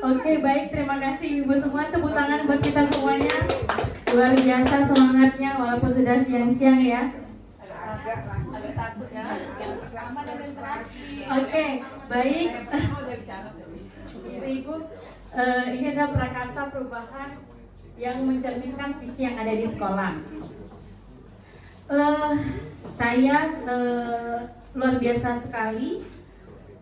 Oke, baik, terima kasih Ibu semua. Tepuk tangan buat kita semuanya. Luar biasa semangatnya walaupun sudah siang-siang ya. Agak takut ya. Oke, baik. Udah bicara tadi. Ibu-ibu, ini adalah prakarsa perubahan yang mencerminkan visi yang ada di sekolah. Saya luar biasa sekali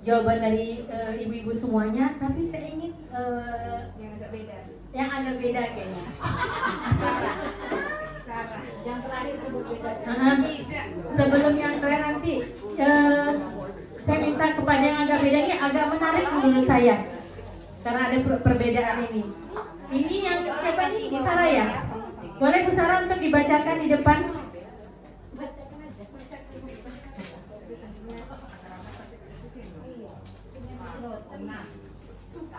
jawaban dari ibu-ibu semuanya, tapi saya ingin Yang agak beda. yang agak beda kayaknya. Yang terakhir sebut beda. Sebelum yang terakhir nanti, saya minta kepada yang agak beda ini agak menarik menurut saya, karena ada perbedaan ini. Ini yang siapa ini? Bu Sarah ya? Boleh Bu Sarah untuk dibacakan di depan?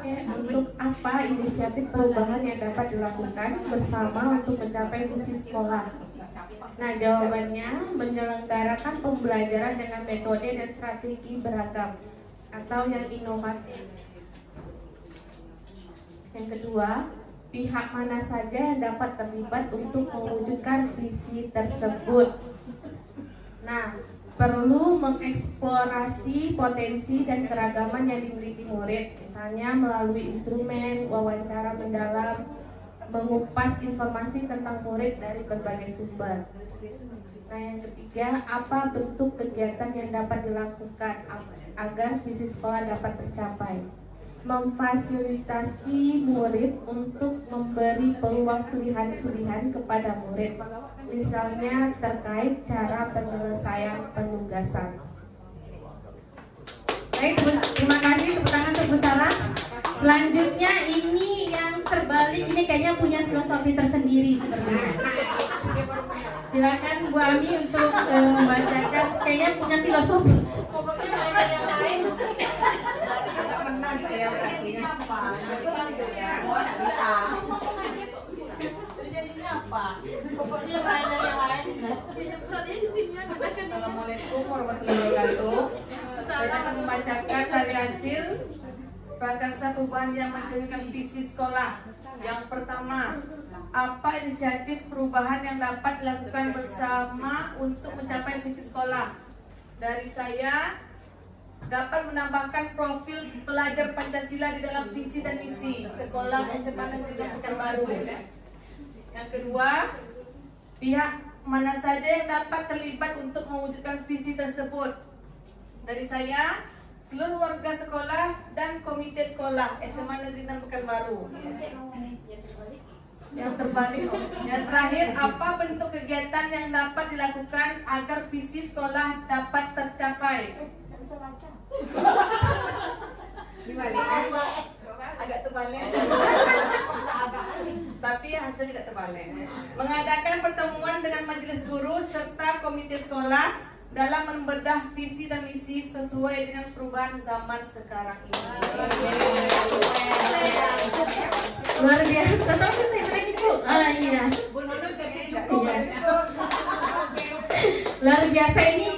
Untuk apa inisiatif perubahan yang dapat dilakukan bersama untuk mencapai visi sekolah? Nah, jawabannya menyelenggarakan pembelajaran dengan metode dan strategi beragam atau yang inovatif. Yang kedua, pihak mana saja yang dapat terlibat untuk mewujudkan visi tersebut. Nah, perlu mengeksplorasi potensi dan keragaman yang dimiliki murid, misalnya melalui instrumen, wawancara mendalam, mengupas informasi tentang murid dari berbagai sumber. Nah, yang ketiga, apa bentuk kegiatan yang dapat dilakukan agar visi sekolah dapat tercapai? Memfasilitasi murid untuk memberi peluang pilihan-pilihan kepada murid, misalnya terkait cara penyelesaian penugasan. Baik, terima kasih, tepuk tangan untuk Bu Sarah. Selanjutnya ini yang terbalik, ini kayaknya punya filosofi tersendiri sepertinya. Silakan Bu Ami untuk membacakan, kayaknya punya filosofi. Assalamualaikum warahmatullahi wabarakatuh. Saya akan membacakan dari hasil prakarsa perubahan yang mencerminkan visi sekolah. Yang pertama, apa inisiatif perubahan yang dapat dilakukan bersama untuk mencapai visi sekolah? Dari saya, dapat menambahkan profil pelajar Pancasila di dalam visi dan misi sekolah SMA Negeri Pekanbaru. Yang kedua, pihak mana saja yang dapat terlibat untuk mewujudkan visi tersebut? Dari saya, seluruh warga sekolah dan komite sekolah SMA Negeri Pekanbaru. Yang terbalik. Yang terakhir, apa bentuk kegiatan yang dapat dilakukan agar visi sekolah dapat tercapai? Dibalik. Agak terbalik. tapi hasil tidak terbalik. Mengadakan pertemuan dengan majelis guru serta komite sekolah dalam membedah visi dan misi sesuai dengan perubahan zaman sekarang ini. Luar biasa. Iya. Luar biasa ini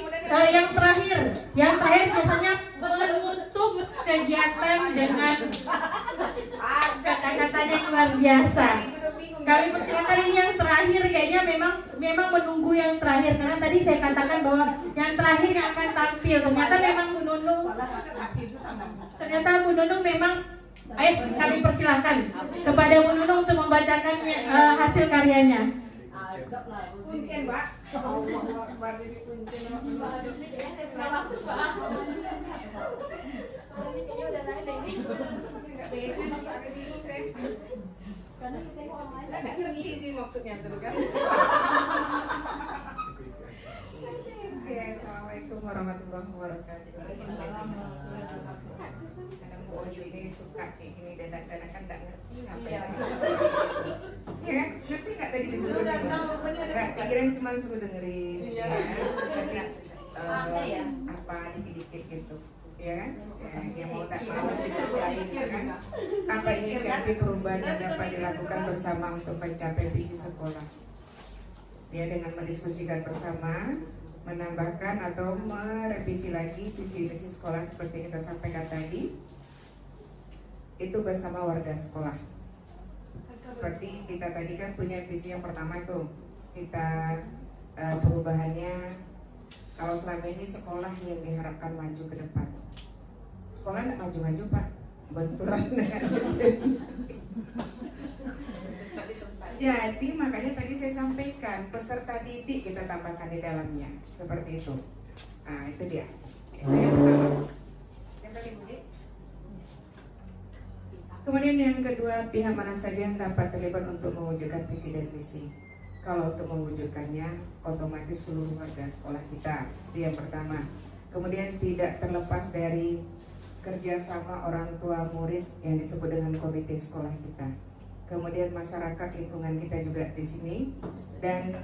yang terakhir biasanya menutup kegiatan dengan kata-katanya yang luar biasa. Kami persilakan ini yang terakhir, kayaknya memang menunggu yang terakhir karena tadi saya katakan bahwa yang terakhir yang akan tampil ternyata memang Bu Nunung memang. Kami persilakan kepada Bu Nunung untuk membacakan hasil karyanya. Kuncen, Pak. Nggak ngerti sih maksudnya tuh kan. Oke, assalamualaikum warahmatullahi wabarakatuh. Kadang Bu Oji ini suka kayak gini dadak-dadakan nggak ngerti ngapain. Ya, ngerti nggak tadi disuruh nggak pikiran cuma suruh dengerin. Ya, tapi apa dikit-dikit gitu. Ya kan? Yang mau tak mau dikerjain gitu kan. Apa inisiatif perubahan yang dapat dilakukan bersama untuk mencapai visi sekolah. Ya, dengan mendiskusikan bersama, menambahkan atau merevisi lagi visi misi sekolah seperti kita sampaikan tadi. Itu bersama warga sekolah. Seperti kita tadi kan punya visi yang pertama itu kita perubahannya. Kalau selama ini sekolah yang diharapkan maju ke depan, sekolah nggak maju-maju Pak, benturan dengan Jadi makanya tadi saya sampaikan peserta didik kita tambahkan di dalamnya seperti itu. Nah itu dia. Itu yang pertama. Yang tadi Bu. Kemudian yang kedua, pihak mana saja yang dapat terlibat untuk mewujudkan visi dan misi. Kalau untuk mewujudkannya, otomatis seluruh warga sekolah kita. Itu yang pertama. Kemudian tidak terlepas dari kerjasama orang tua murid yang disebut dengan komite sekolah kita. Kemudian masyarakat lingkungan kita juga di sini. Dan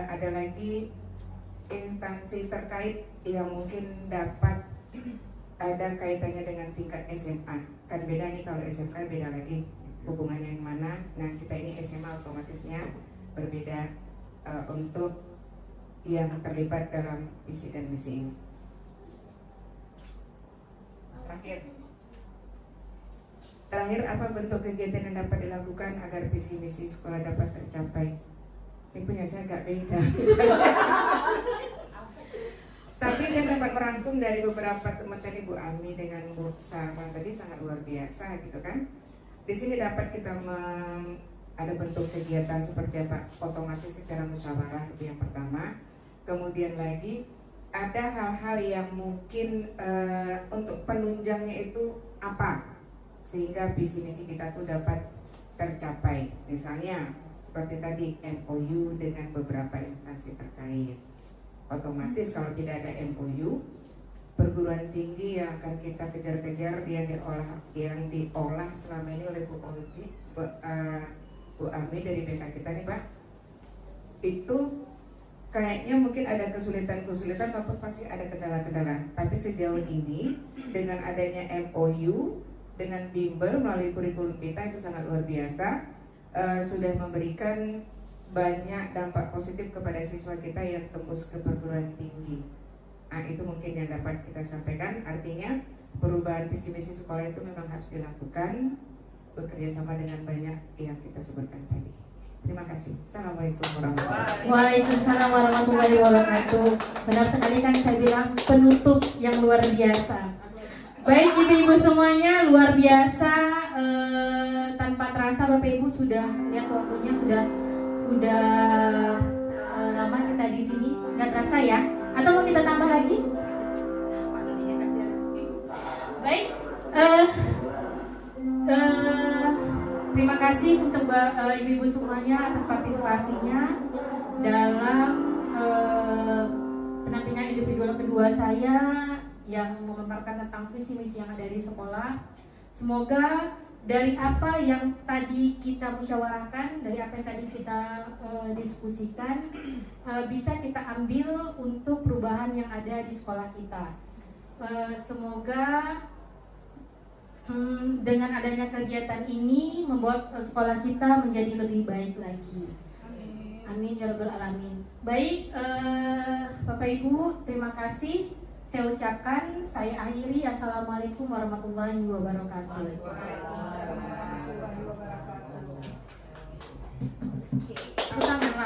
ada lagi instansi terkait yang mungkin dapat ada kaitannya dengan tingkat SMA. Kan beda nih, kalau SMK beda lagi hubungannya yang mana. Nah kita ini SMA otomatisnya berbeda untuk yang terlibat dalam visi dan misi ini. Terakhir, apa bentuk kegiatan yang dapat dilakukan agar visi misi sekolah dapat tercapai? Ini punya saya agak beda. Tapi saya dapat merangkum dari beberapa teman tadi, Bu Ami dengan Bu Sarah tadi sangat luar biasa gitu kan. Di sini dapat kita ada bentuk kegiatan seperti apa, otomatis secara musyawarah itu yang pertama. Kemudian lagi ada hal-hal yang mungkin untuk penunjangnya itu apa sehingga visi misi kita tuh dapat tercapai. Misalnya seperti tadi MOU dengan beberapa instansi terkait. Otomatis kalau tidak ada MOU, perguruan tinggi yang akan kita kejar-kejar yang diolah selama ini oleh Bu Oji, Bu Ami dari BK kita nih Pak, itu kayaknya mungkin ada kesulitan-kesulitan ataupun pasti ada kendala-kendala. Tapi sejauh ini dengan adanya MOU dengan bimbel melalui kurikulum kita itu sangat luar biasa, sudah memberikan banyak dampak positif kepada siswa kita yang tembus ke perguruan tinggi. Nah itu mungkin yang dapat kita sampaikan. Artinya perubahan visi misi sekolah itu memang harus dilakukan bekerja sama dengan banyak yang kita sebutkan tadi. Terima kasih. Assalamualaikum warahmatullahi wabarakatuh. Waalaikumsalam warahmatullahi wabarakatuh. Benar sekali kan saya bilang penutup yang luar biasa. Baik ibu-ibu semuanya, luar biasa. Tanpa terasa Bapak Ibu sudah lihat waktunya sudah lama kita di sini. Nggak terasa ya? Atau mau kita tambah lagi? Baik. Terima kasih untuk ibu-ibu semuanya atas partisipasinya dalam penampilan individual kedua saya yang memaparkan tentang visi misi yang ada di sekolah. Semoga dari apa yang tadi kita musyawarahkan, dari apa yang tadi kita diskusikan, bisa kita ambil untuk perubahan yang ada di sekolah kita. Semoga dengan adanya kegiatan ini membuat sekolah kita menjadi lebih baik lagi. Amin ya rabbal alamin. Baik, Bapak Ibu, terima kasih. Saya ucapkan, saya akhiri. Assalamualaikum warahmatullahi wabarakatuh. Pertama,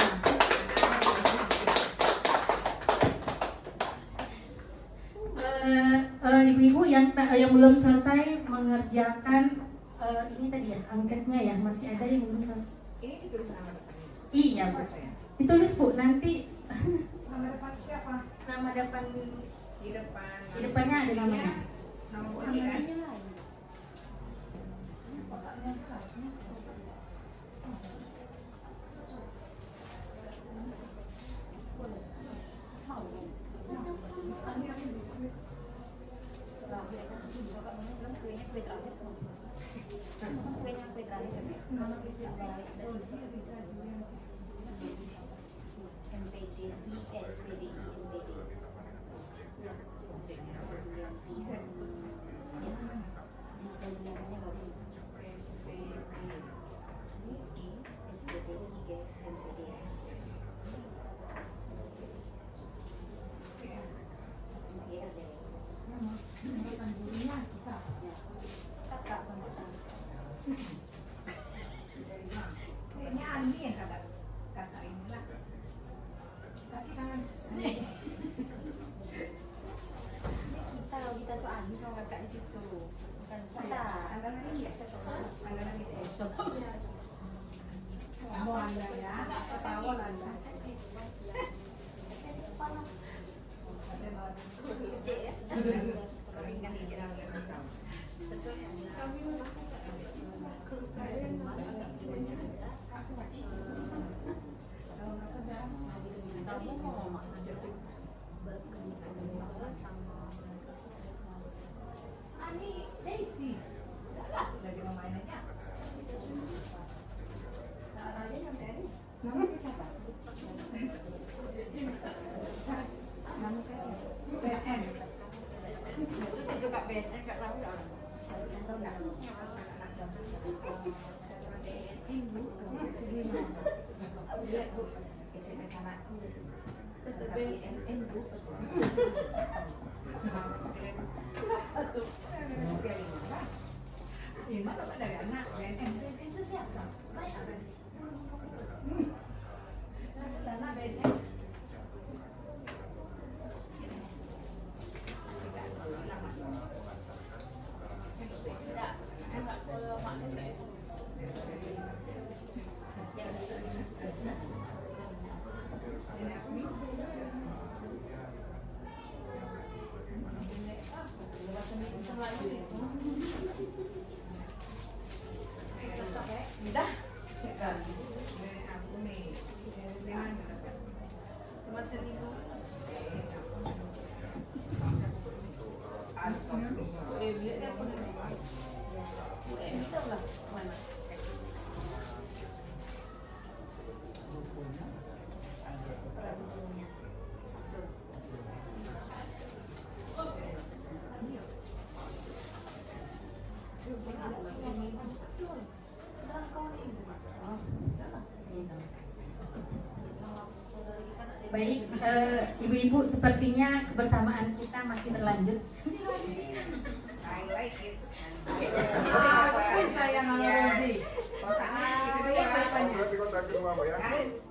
ibu-ibu yang belum selesai mengerjakan ini tadi ya, angketnya ya, masih ada yang belum selesai. Ini ditulis nama depan. Iya, Bu. Ditulis, Bu, nanti Nama depan siapa? nama depan Di depan. di depannya ada namanya. Nama ini kan? Ini Andi yang kata inilah. Tapi tangan. Kalau kita tuh Andi kalau kakak di situ, bukan kita. Antara ini ya, antara ini besok. Kamu Anda ya, ketawa Anda. Kecil ya. Ringan dikira Ani, Daisy. dari mainannya. Raja yang tadi. Nama si siapa? Nama saya siapa? BN. Itu saya juga BN, nggak tahu dah. Lihat Bu, SMS anakku. BNN Bu. Gimana Pak dari anak BNN itu siapa? Dana BNN. Dah, cekal. Aku nih, cuma 1.000. Lihatnya aku nih. Kita ulah mana? Baik, ibu-ibu, sepertinya kebersamaan kita masih berlanjut. I like it. Saya Rozi. Berarti kontak ke rumah Pak ya?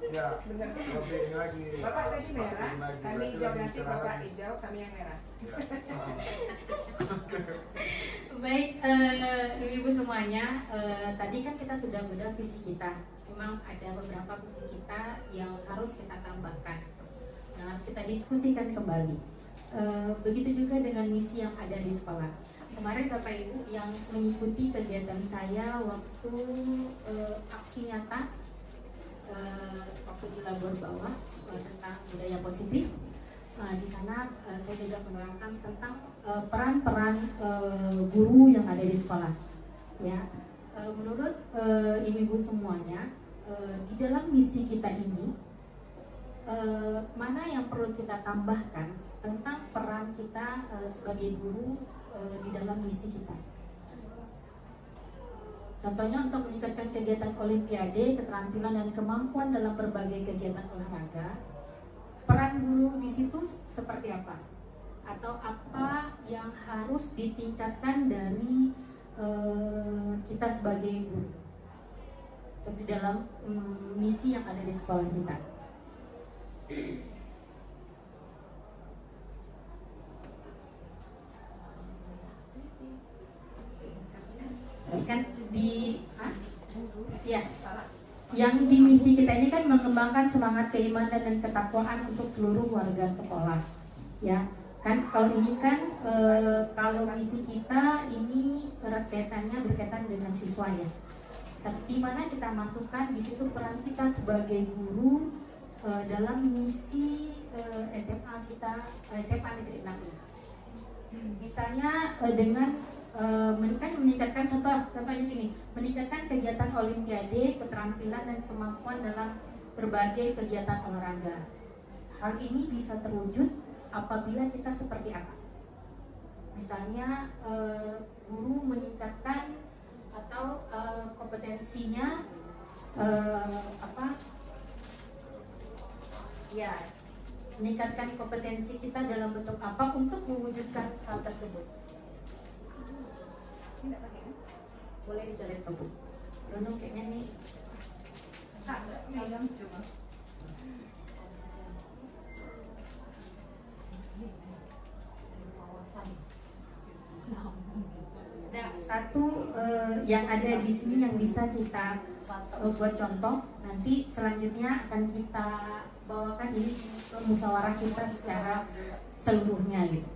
Ya. Benar. Lebih ini lagi. Bapak tadi merah, kami Berarti hijau lagi nanti cerah Bapak lagi. hijau, kami yang merah. Baik, ibu-ibu semuanya, tadi kan kita sudah bedah visi kita. Memang ada beberapa visi kita yang harus kita tambahkan, yang harus kita diskusikan kembali. Begitu juga dengan misi yang ada di sekolah. Kemarin Bapak Ibu yang mengikuti kegiatan saya waktu aksi nyata waktu di Labor Bawah tentang budaya positif. Di sana saya juga menerangkan tentang peran-peran guru yang ada di sekolah. Ya, menurut ibu-ibu semuanya, di dalam misi kita ini, mana yang perlu kita tambahkan tentang peran kita sebagai guru di dalam misi kita? Contohnya untuk meningkatkan kegiatan olimpiade, keterampilan dan kemampuan dalam berbagai kegiatan olahraga, peran guru di situ seperti apa? Atau apa yang harus ditingkatkan dari kita sebagai guru di dalam misi yang ada di sekolah kita? Kan yang di misi kita ini kan mengembangkan semangat keimanan dan ketakwaan untuk seluruh warga sekolah, ya kan. Kalau ini kan kalau misi kita ini erat kaitannya berkaitan dengan siswa, ya. Di mana kita masukkan di situ peran kita sebagai guru dalam misi SMA kita, SMA Negeri 6 ini. Misalnya dengan meningkatkan contohnya gini, meningkatkan kegiatan olimpiade, keterampilan dan kemampuan dalam berbagai kegiatan olahraga. Hal ini bisa terwujud apabila kita seperti apa? Misalnya guru meningkatkan atau kompetensinya meningkatkan kompetensi kita dalam bentuk apa untuk mewujudkan hal tersebut. Boleh dicoret ke Bu. Renung kayaknya nih. Coba. Nah, satu yang ada di sini yang bisa kita buat contoh, nanti selanjutnya akan kita bawakan ini ke musyawarah kita secara seluruhnya gitu.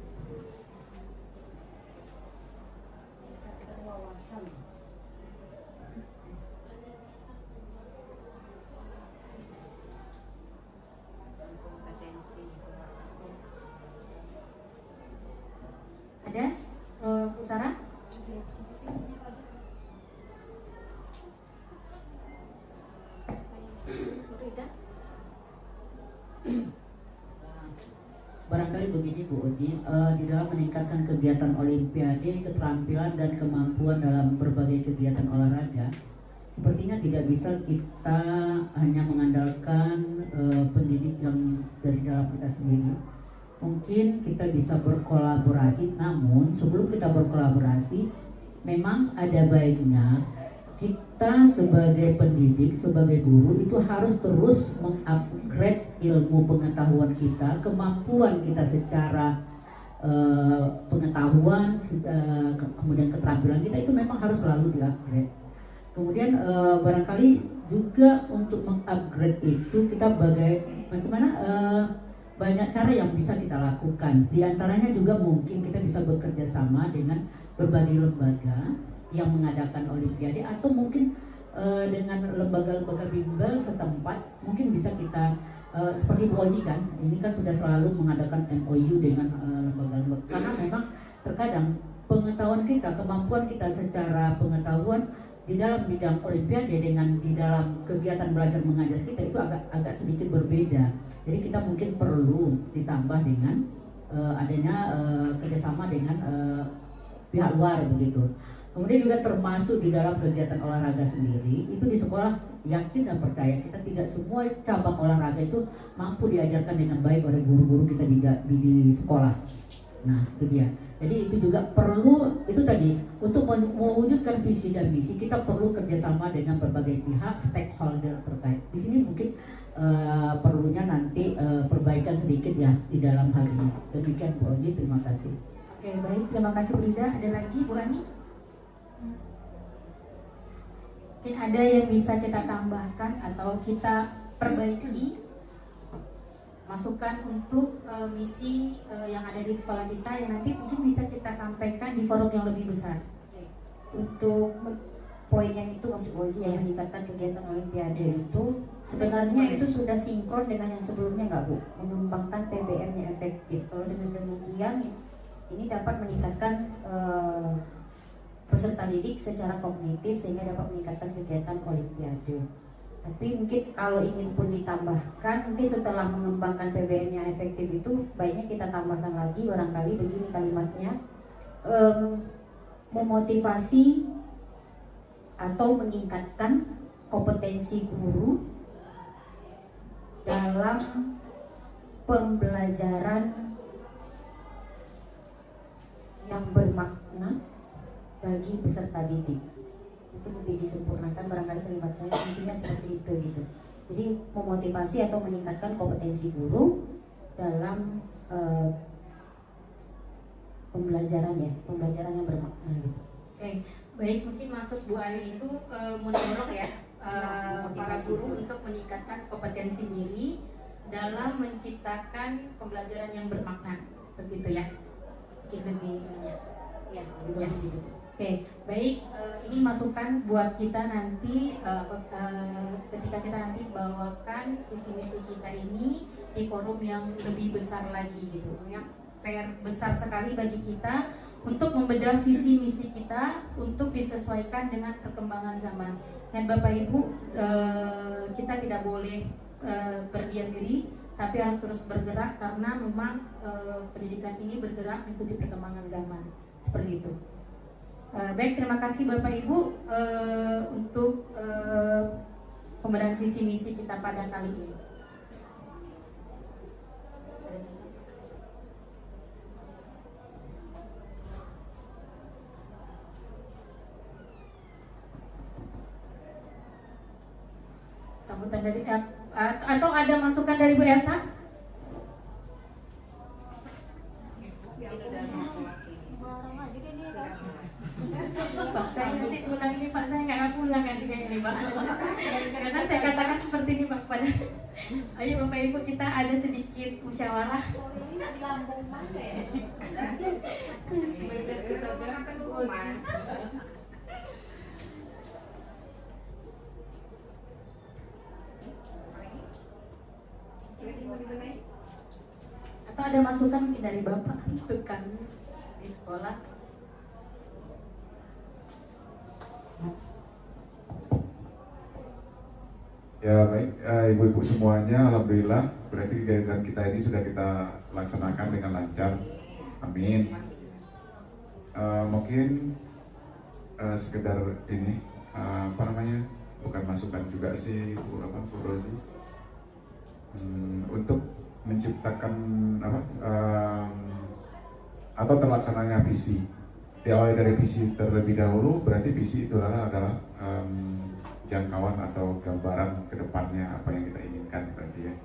Ada Bu Sarah? Barangkali begini Bu Uji, di dalam meningkatkan kegiatan olimpiade, keterampilan dan kemampuan dalam berbagai kegiatan olahraga, sepertinya tidak bisa kita hanya mengandalkan pendidik yang dari dalam kita sendiri. Mungkin kita bisa berkolaborasi, namun sebelum kita berkolaborasi, memang ada baiknya kita sebagai pendidik, sebagai guru itu harus terus mengupgrade ilmu pengetahuan kita, kemampuan kita secara pengetahuan, kemudian keterampilan kita itu memang harus selalu diupgrade. Kemudian barangkali juga untuk mengupgrade itu kita bagaimana banyak cara yang bisa kita lakukan. Di antaranya juga mungkin kita bisa bekerja sama dengan berbagai lembaga yang mengadakan olimpiade, atau mungkin dengan lembaga-lembaga bimbel setempat. Mungkin bisa kita seperti Bu Oji kan, ini kan sudah selalu mengadakan MOU dengan lembaga-lembaga, karena memang terkadang pengetahuan kita, kemampuan kita secara pengetahuan di dalam bidang olimpiade dengan di dalam kegiatan belajar mengajar kita itu agak sedikit berbeda. Jadi kita mungkin perlu ditambah dengan adanya kerjasama dengan pihak luar begitu. Kemudian juga termasuk di dalam kegiatan olahraga sendiri, itu di sekolah yakin dan percaya kita tidak semua cabang olahraga itu mampu diajarkan dengan baik oleh guru-guru kita di sekolah. Nah itu dia. Jadi itu juga perlu, itu tadi, untuk mewujudkan visi dan misi kita perlu kerjasama dengan berbagai pihak stakeholder terkait. Di sini mungkin perlunya nanti perbaikan sedikit ya di dalam hal ini. Demikian Bu Oji, terima kasih. Oke, baik, terima kasih Bu Rida. Ada lagi Bu Ani? Mungkin ada yang bisa kita tambahkan atau kita perbaiki, masukan untuk misi yang ada di sekolah kita yang nanti mungkin bisa kita sampaikan di forum yang lebih besar. Untuk poin yang itu Mas Bozi yang meningkatkan kegiatan olimpiade itu sebenarnya itu sudah sinkron dengan yang sebelumnya nggak Bu? Mengembangkan PBM-nya efektif. Kalau dengan demikian ini dapat meningkatkan peserta didik secara kognitif sehingga dapat meningkatkan kegiatan olimpiade. Tapi mungkin kalau ingin pun ditambahkan, mungkin setelah mengembangkan PBM yang efektif itu baiknya kita tambahkan lagi barangkali begini kalimatnya, memotivasi atau meningkatkan kompetensi guru dalam pembelajaran yang bermakna bagi peserta didik. Itu lebih disempurnakan barangkali kalimat saya, intinya seperti itu gitu. Jadi memotivasi atau meningkatkan kompetensi guru dalam pembelajaran yang bermakna gitu. Oke, baik, mungkin maksud Bu Ayu itu mendorong ya para guru untuk meningkatkan kompetensi diri dalam menciptakan pembelajaran yang bermakna, begitu ya? Mungkin lebih ya. Gitu. Oke, baik, ini masukan buat kita nanti ketika kita nanti bawakan visi-misi kita ini di forum yang lebih besar lagi gitu, yang PR besar sekali bagi kita untuk membedah visi misi kita untuk disesuaikan dengan perkembangan zaman. Dan Bapak Ibu, kita tidak boleh berdiam diri, tapi harus terus bergerak karena memang pendidikan ini bergerak mengikuti perkembangan zaman. Seperti itu. Baik, terima kasih Bapak Ibu untuk pembedahan visi misi kita pada kali ini. Sambutan dari atau ada masukan dari Bu Elsa? Pak, saya nanti pulang nih Pak, saya nggak pulang nanti kayak ini Pak. Karena saya katakan seperti ini Pak pada. Ayo Bapak Ibu, kita ada sedikit musyawarah. Atau ada masukan mungkin dari Bapak untuk kami di sekolah? Ya baik, ibu-ibu semuanya, alhamdulillah berarti kegiatan kita ini sudah kita laksanakan dengan lancar. Amin. Mungkin sekedar ini bukan masukan juga sih Bu Rozi, untuk menciptakan atau terlaksananya visi. Diawali dari visi terlebih dahulu, berarti visi itu adalah jangkauan atau gambaran ke depannya apa yang kita inginkan berarti ya.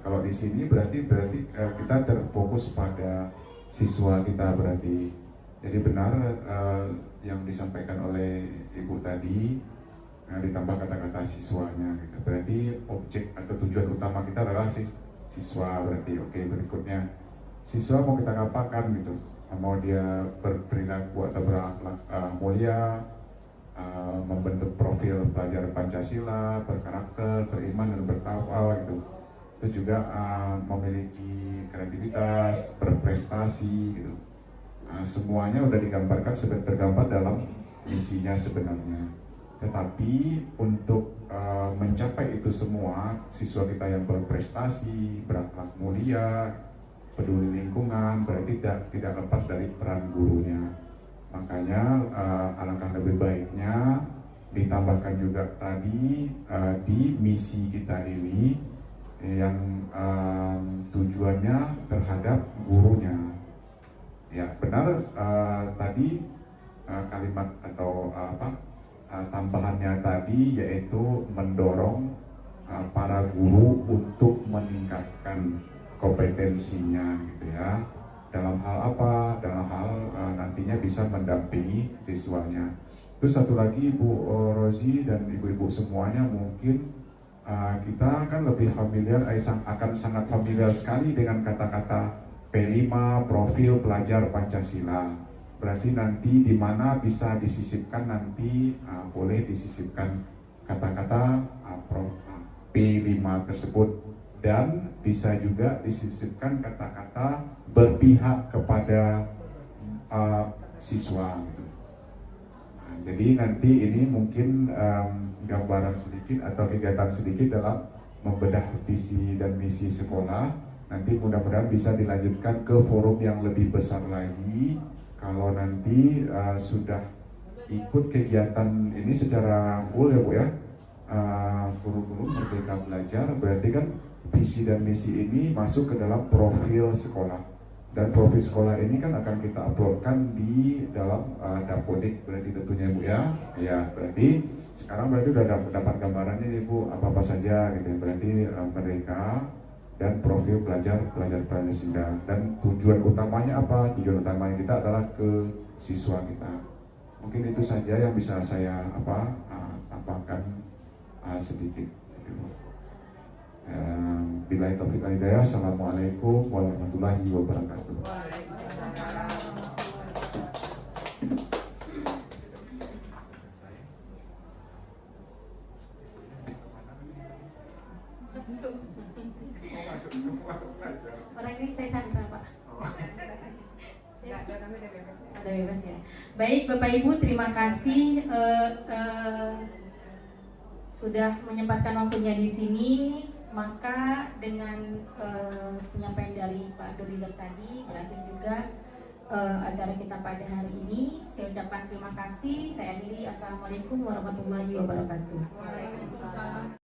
Kalau di sini berarti kita terfokus pada siswa kita berarti. Jadi benar yang disampaikan oleh Ibu tadi, ditambah kata-kata siswanya gitu. Berarti objek atau tujuan utama kita adalah siswa berarti. Oke, berikutnya siswa mau kita apakan gitu. Mau dia berperilaku atau berakhlak mulia, membentuk profil pelajar Pancasila, berkarakter, beriman dan bertakwa gitu. Itu juga memiliki kreativitas, berprestasi gitu. Semuanya udah digambarkan tergambar dalam misinya sebenarnya. Tetapi untuk mencapai itu semua, siswa kita yang berprestasi, berakhlak mulia, peduli lingkungan, berarti tidak lepas dari peran gurunya. Makanya alangkah lebih baiknya ditambahkan juga tadi di misi kita ini yang tujuannya terhadap gurunya. Ya benar, tadi kalimat atau tambahannya tadi yaitu mendorong para guru untuk meningkatkan kompetensinya gitu ya. Dalam hal apa? Dalam hal nantinya bisa mendampingi siswanya. Terus satu lagi Bu Rozi dan ibu-ibu semuanya mungkin kita kan lebih familiar, akan sangat familiar sekali dengan kata-kata P5 profil pelajar Pancasila. Berarti nanti di mana bisa disisipkan nanti boleh disisipkan kata-kata P5 tersebut. Dan bisa juga disisipkan kata-kata berpihak kepada siswa gitu. Jadi nanti ini mungkin gambaran sedikit atau kegiatan sedikit dalam membedah visi dan misi sekolah. Nanti mudah-mudahan bisa dilanjutkan ke forum yang lebih besar lagi. Kalau nanti sudah ikut kegiatan ini secara full ya Bu ya, kurikulum Merdeka Belajar, berarti kan visi dan misi ini masuk ke dalam profil sekolah. Dan profil sekolah ini kan akan kita uploadkan di dalam Dapodik berarti tentunya Bu ya. Ya, berarti sekarang berarti udah dapat gambarannya nih Bu, apa-apa saja gitu ya. Berarti mereka dan profil pelajar Pancasila, dan tujuan utamanya apa? Tujuan utamanya kita adalah ke siswa kita. Mungkin itu saja yang bisa saya tambahkan sedikit. Bila taufik wal hidayah. Assalamualaikum warahmatullahi wabarakatuh. Orang ini saya Sandra Pak. Ada bebas ya. Baik Bapak Ibu, terima kasih sudah menyempatkan waktunya di sini. Maka dengan penyampaian dari Pak Dorizak tadi berakhir juga acara kita pada hari ini. Saya ucapkan terima kasih. Saya akhiri. Assalamualaikum warahmatullahi wabarakatuh. Waalaikumsalam.